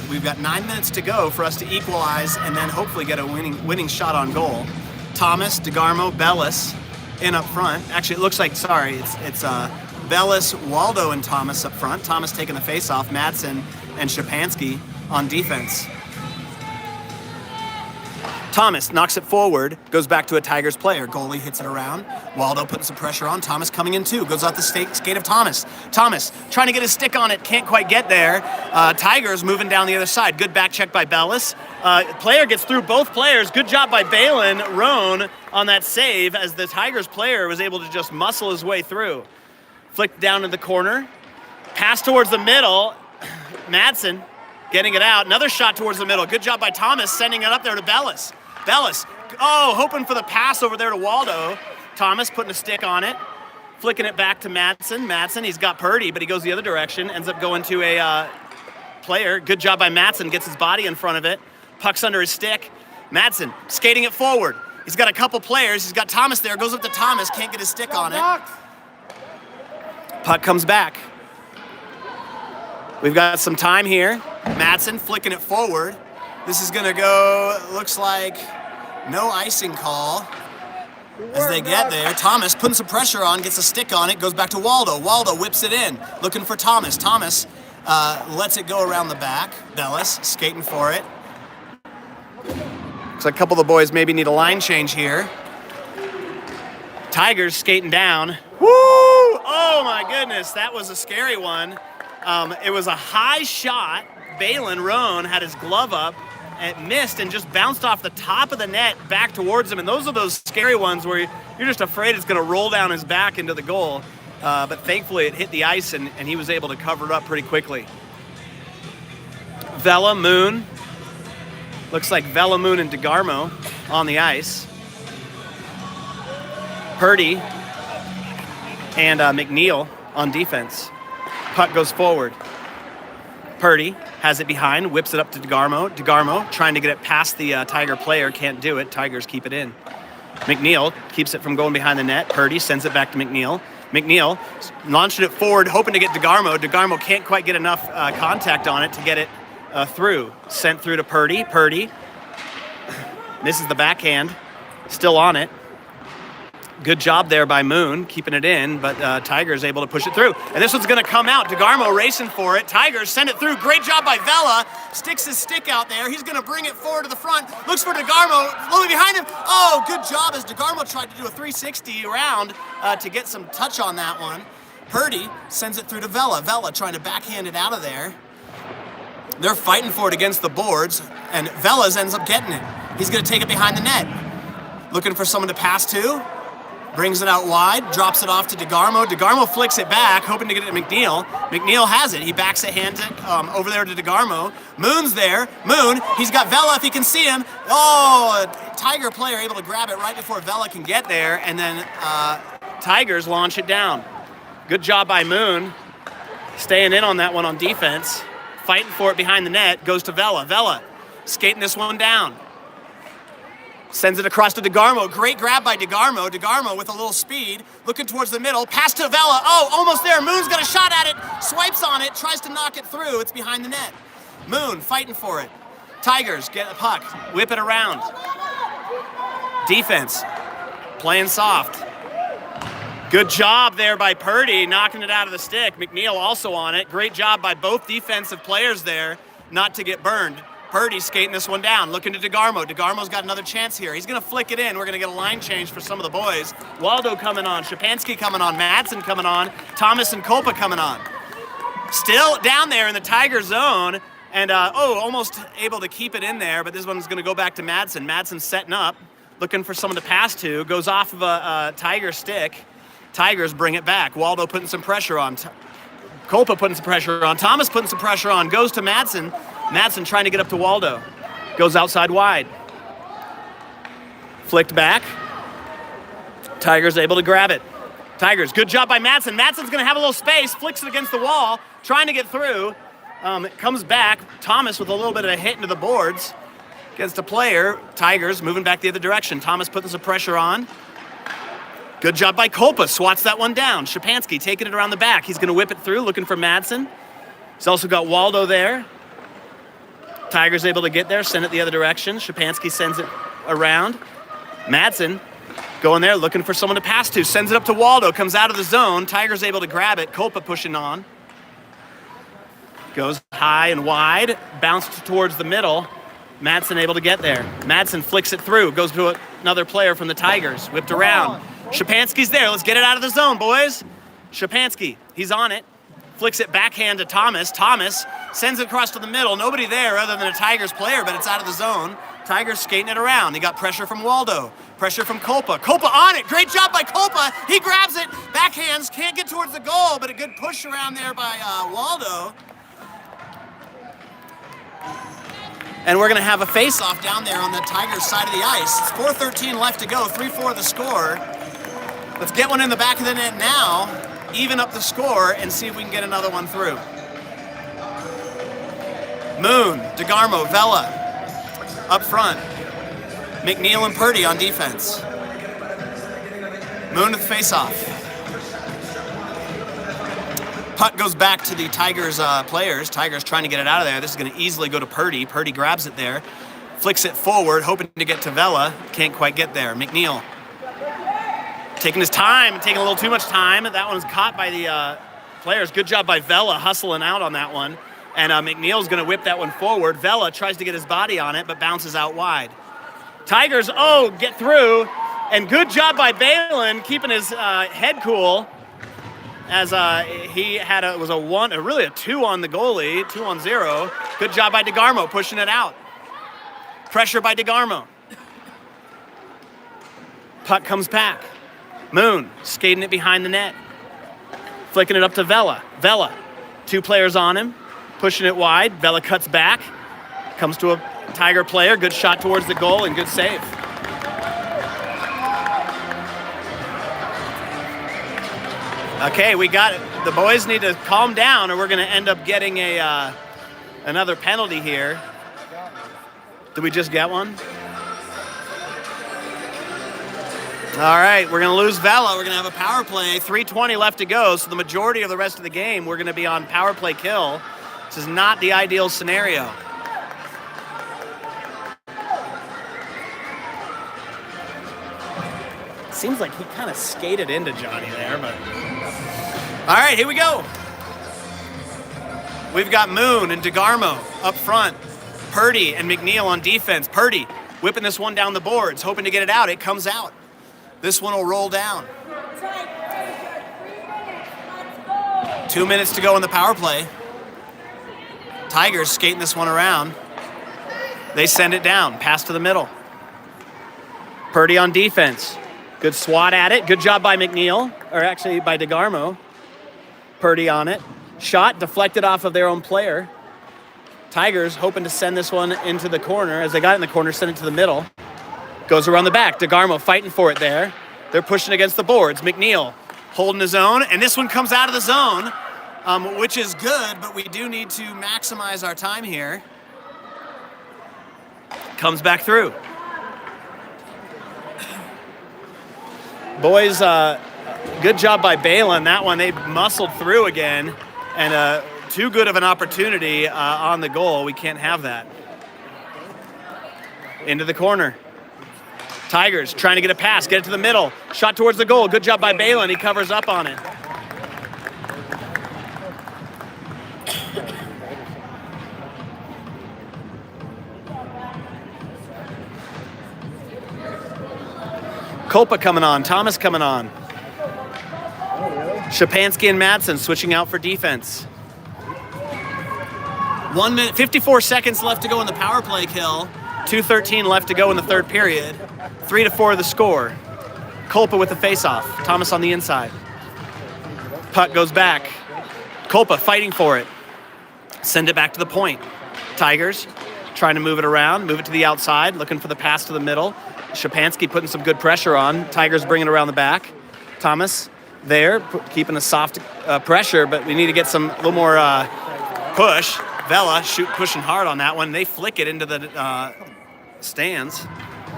We've got 9 minutes to go for us to equalize and then hopefully get a winning shot on goal. Thomas, DeGarmo, Bellis in up front. Actually, it looks like, sorry, it's Bellis, Waldo, and Thomas up front. Thomas taking the face-off, Madsen and Shapansky on defense. Thomas knocks it forward, goes back to a Tigers player. Goalie hits it around. Waldo putting some pressure on. Thomas coming in too. Goes off the skate of Thomas. Thomas trying to get his stick on it. Can't quite get there. Tigers moving down the other side. Good back check by Bellis. Player gets through both players. Good job by Balin Roan on that save as the Tigers player was able to just muscle his way through. Flicked down in the corner. Pass towards the middle. Madsen getting it out. Another shot towards the middle. Good job by Thomas sending it up there to Bellis. Bellis, hoping for the pass over there to Waldo. Thomas putting a stick on it, flicking it back to Madsen. Madsen, he's got Purdy, but he goes the other direction, ends up going to a player. Good job by Madsen, gets his body in front of it. Puck's under his stick. Madsen skating it forward. He's got a couple players. He's got Thomas there, goes up to Thomas, can't get his stick on it. Puck comes back. We've got some time here. Madsen flicking it forward. This is gonna go, looks like no icing call as they get there. Thomas putting some pressure on, gets a stick on it, goes back to Waldo. Waldo whips it in, looking for Thomas. Thomas lets it go around the back. Bellis skating for it. Looks like a couple of the boys maybe need a line change here. Tigers skating down. Woo! Oh my goodness, that was a scary one. It was a high shot. Balin Roan had his glove up and missed and just bounced off the top of the net back towards him. And those are those scary ones where you're just afraid it's going to roll down his back into the goal. But thankfully it hit the ice and he was able to cover it up pretty quickly. Vela, Moon. Looks like Vela, Moon, and DeGarmo on the ice. Purdy and McNeil on defense. Puck goes forward. Purdy has it behind, whips it up to DeGarmo. DeGarmo trying to get it past the Tiger player, can't do it. Tigers keep it in. McNeil keeps it from going behind the net. Purdy sends it back to McNeil. McNeil launching it forward, hoping to get DeGarmo. DeGarmo can't quite get enough contact on it to get it through. Sent through to Purdy. Purdy misses the backhand, still on it. Good job there by Moon, keeping it in, but Tigers able to push it through. And this one's gonna come out. DeGarmo racing for it. Tigers send it through. Great job by Vela. Sticks his stick out there. He's gonna bring it forward to the front. Looks for DeGarmo, looking behind him. Oh, good job as DeGarmo tried to do a 360 around to get some touch on that one. Purdy sends it through to Vela. Vela trying to backhand it out of there. They're fighting for it against the boards, and Velas ends up getting it. He's gonna take it behind the net. Looking for someone to pass to. Brings it out wide, drops it off to DeGarmo. DeGarmo flicks it back, hoping to get it to McNeil. McNeil has it. He backs it, hands it over there to DeGarmo. Moon's there. Moon, he's got Vela if he can see him. Oh, a Tiger player able to grab it right before Vela can get there, and then Tigers launch it down. Good job by Moon, staying in on that one on defense. Fighting for it behind the net, goes to Vela. Vela skating this one down. Sends it across to DeGarmo. Great grab by DeGarmo. DeGarmo with a little speed, looking towards the middle. Pass to Vela. Oh, almost there. Moon's got a shot at it. Swipes on it. Tries to knock it through. It's behind the net. Moon fighting for it. Tigers get the puck. Whip it around. Defense playing soft. Good job there by Purdy, knocking it out of the stick. McNeil also on it. Great job by both defensive players there not to get burned. Purdy skating this one down, looking to DeGarmo. DeGarmo's got another chance here. He's going to flick it in. We're going to get a line change for some of the boys. Waldo coming on, Shapansky coming on, Madsen coming on, Thomas and Kolpa coming on. Still down there in the Tiger zone, and almost able to keep it in there, but this one's going to go back to Madsen. Madsen setting up, looking for someone to pass to, goes off of a Tiger stick. Tigers bring it back. Waldo putting some pressure on. Kolpa putting some pressure on. Thomas putting some pressure on. Goes to Madsen. Madsen trying to get up to Waldo. Goes outside wide. Flicked back. Tigers able to grab it. Tigers, good job by Madsen. Madsen's going to have a little space. Flicks it against the wall. Trying to get through. It comes back. Thomas with a little bit of a hit into the boards. Against a player. Tigers moving back the other direction. Thomas putting some pressure on. Good job by Kolpa. Swats that one down. Shapansky taking it around the back. He's going to whip it through, looking for Madsen. He's also got Waldo there. Tigers able to get there, send it the other direction. Shapansky sends it around. Madsen going there, looking for someone to pass to. Sends it up to Waldo, comes out of the zone. Tigers able to grab it. Kolpa pushing on. Goes high and wide, bounced towards the middle. Madsen able to get there. Madsen flicks it through, goes to another player from the Tigers. Whipped around. Shapansky's there. Let's get it out of the zone, boys. Shapansky, he's on it. Flicks it backhand to Thomas. Thomas sends it across to the middle. Nobody there other than a Tigers player, but it's out of the zone. Tigers skating it around. He got pressure from Waldo. Pressure from Kolpa. Kolpa on it. Great job by Kolpa. He grabs it. Backhands. Can't get towards the goal, but a good push around there by Waldo. And we're going to have a face-off down there on the Tigers side of the ice. It's 4:13 left to go. 3-4 the score. Let's get one in the back of the net now. Even up the score and see if we can get another one through. Moon, DeGarmo, Vela up front. McNeil and Purdy on defense. Moon with face-off. Puck goes back to the Tigers players. Tigers trying to get it out of there. This is going to easily go to Purdy. Purdy grabs it there. Flicks it forward, hoping to get to Vela. Can't quite get there. McNeil taking his time, taking a little too much time. That one's caught by the players. Good job by Vela hustling out on that one. And McNeil's going to whip that one forward. Vela tries to get his body on it, but bounces out wide. Tigers, get through. And good job by Balin keeping his head cool as he had a 2 on the goalie, 2-on-0. Good job by DeGarmo pushing it out. Pressure by DeGarmo. Puck comes back. Moon skating it behind the net. Flicking it up to Vela. Vela, 2 players on him, pushing it wide. Vela cuts back, comes to a Tiger player. Good shot towards the goal and good save. Okay, we got it. The boys need to calm down or we're going to end up getting another penalty here. Did we just get one? All right, we're going to lose Vela. We're going to have a power play. 3:20 left to go, so the majority of the rest of the game, we're going to be on power play kill. This is not the ideal scenario. Seems like he kind of skated into Johnny there, but... All right, here we go. We've got Moon and DeGarmo up front. Purdy and McNeil on defense. Purdy whipping this one down the boards, hoping to get it out. It comes out. This one will roll down. 2 minutes to go in the power play. Tigers skating this one around. They send it down. Pass to the middle. Purdy on defense. Good swat at it. Good job by McNeil, or actually by DeGarmo. Purdy on it. Shot deflected off of their own player. Tigers hoping to send this one into the corner. As they got it in the corner, send it to the middle. Goes around the back. DeGarmo fighting for it there. They're pushing against the boards. McNeil holding his own, and this one comes out of the zone, which is good, but we do need to maximize our time here. Comes back through. Boys, good job by Balin. That one, they muscled through again, and too good of an opportunity on the goal. We can't have that. Into the corner. Tigers trying to get a pass, get it to the middle. Shot towards the goal. Good job by Balin. He covers up on it. Kolpa coming on. Thomas coming on. Shapansky and Madsen switching out for defense. 1 minute, 54 seconds left to go in the power play kill. 2:13 left to go in the third period. 3-4 the score. Kolpa with the face-off. Thomas on the inside. Puck goes back. Kolpa fighting for it. Send it back to the point. Tigers trying to move it around, move it to the outside, looking for the pass to the middle. Shapansky putting some good pressure on. Tigers bringing it around the back. Thomas there, keeping a soft pressure, but we need to get a little more push. Vela pushing hard on that one. They flick it into the stands.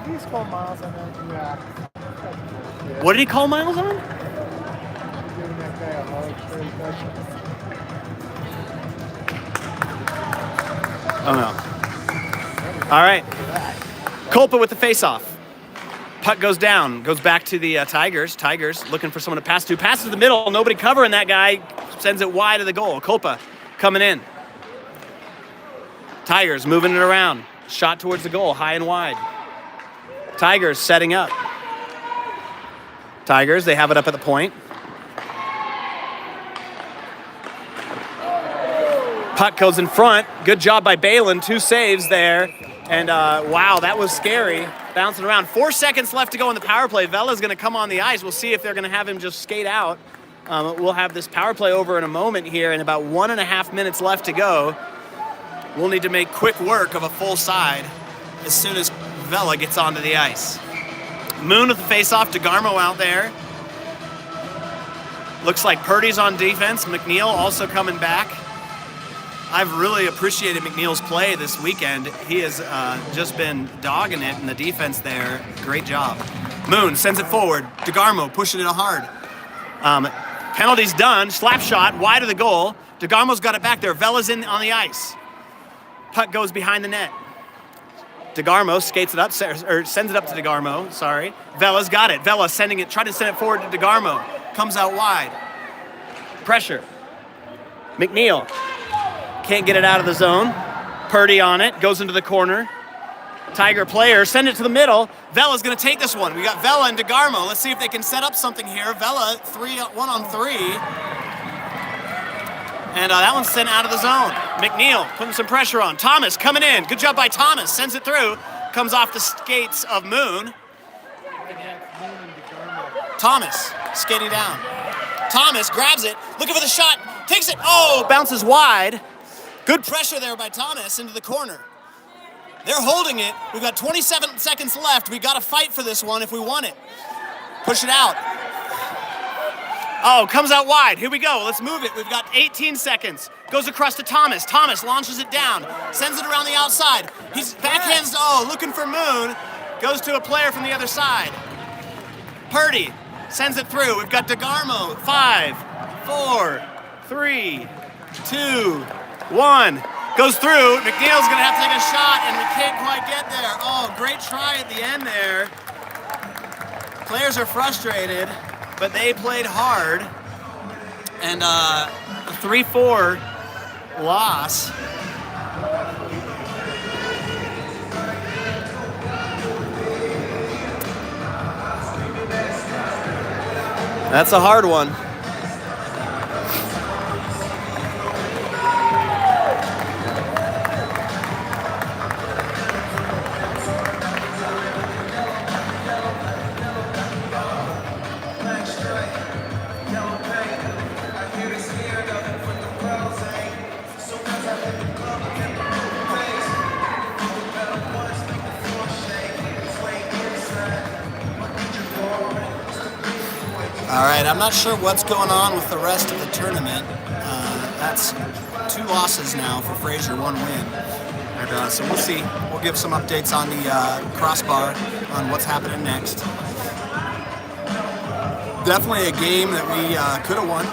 He's called Miles on that. Yeah. What did he call Miles on? Giving that guy a hug for his question. Oh no. All right. Culpa with the face-off. Puck goes down, goes back to the Tigers. Tigers looking for someone to pass to. Passes to the middle, nobody covering that guy. Sends it wide of the goal. Culpa coming in. Tigers moving it around. Shot towards the goal, high and wide. Tigers setting up. Tigers, they have it up at the point. Puck goes in front. Good job by Balin. 2 saves there. And wow, that was scary. Bouncing around. 4 seconds left to go in the power play. Vela's going to come on the ice. We'll see if they're going to have him just skate out. We'll have this power play over in a moment here, and about 1.5 minutes left to go. We'll need to make quick work of a full side as soon as Vela gets onto the ice. Moon with the face-off. DeGarmo out there. Looks like Purdy's on defense. McNeil also coming back. I've really appreciated McNeil's play this weekend. He has just been dogging it in the defense there. Great job. Moon sends it forward. DeGarmo pushing it hard. Penalty's done. Slap shot wide of the goal. DeGarmo's got it back there. Vela's in on the ice. Puck goes behind the net. DeGarmo skates it up, or sends it up to DeGarmo, sorry. Vela's got it. Vela sending it, trying to send it forward to DeGarmo. Comes out wide. Pressure. McNeil. Can't get it out of the zone. Purdy on it, goes into the corner. Tiger player, send it to the middle. Vela's gonna take this one. We got Vela and DeGarmo. Let's see if they can set up something here. Vela, 1-on-3. And that one's sent out of the zone. McNeil putting some pressure on. Thomas coming in. Good job by Thomas. Sends it through. Comes off the skates of Moon. Thomas skating down. Thomas grabs it. Looking for the shot. Takes it. Oh, bounces wide. Good pressure there by Thomas into the corner. They're holding it. We've got 27 seconds left. We've got to fight for this one if we want it. Push it out. Oh, comes out wide. Here we go. Let's move it. We've got 18 seconds. Goes across to Thomas. Thomas launches it down. Sends it around the outside. He's backhands. Oh, looking for Moon. Goes to a player from the other side. Purdy sends it through. We've got DeGarmo. 5, 4, 3, 2, 1. Goes through. McNeil's going to have to take a shot, and we can't quite get there. Oh, great try at the end there. Players are frustrated, but they played hard. And a 3-4 loss. That's a hard one. All right, I'm not sure what's going on with the rest of the tournament. That's 2 losses now for Fraser, 1 win. And, so we'll see. We'll give some updates on the crossbar on what's happening next. Definitely a game that we could have won.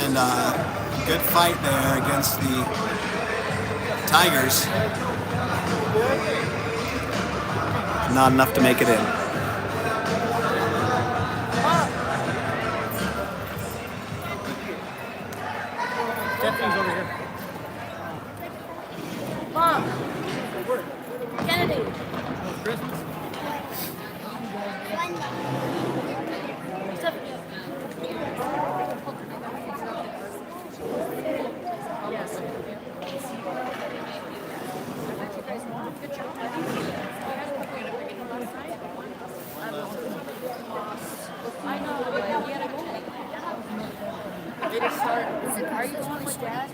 And a good fight there against the Tigers. Not enough to make it in. Stephanie's over here. Mom. Kennedy. Christmas? Stephanie. Yes. Good job. I know. Did it start? Are you going with Dad?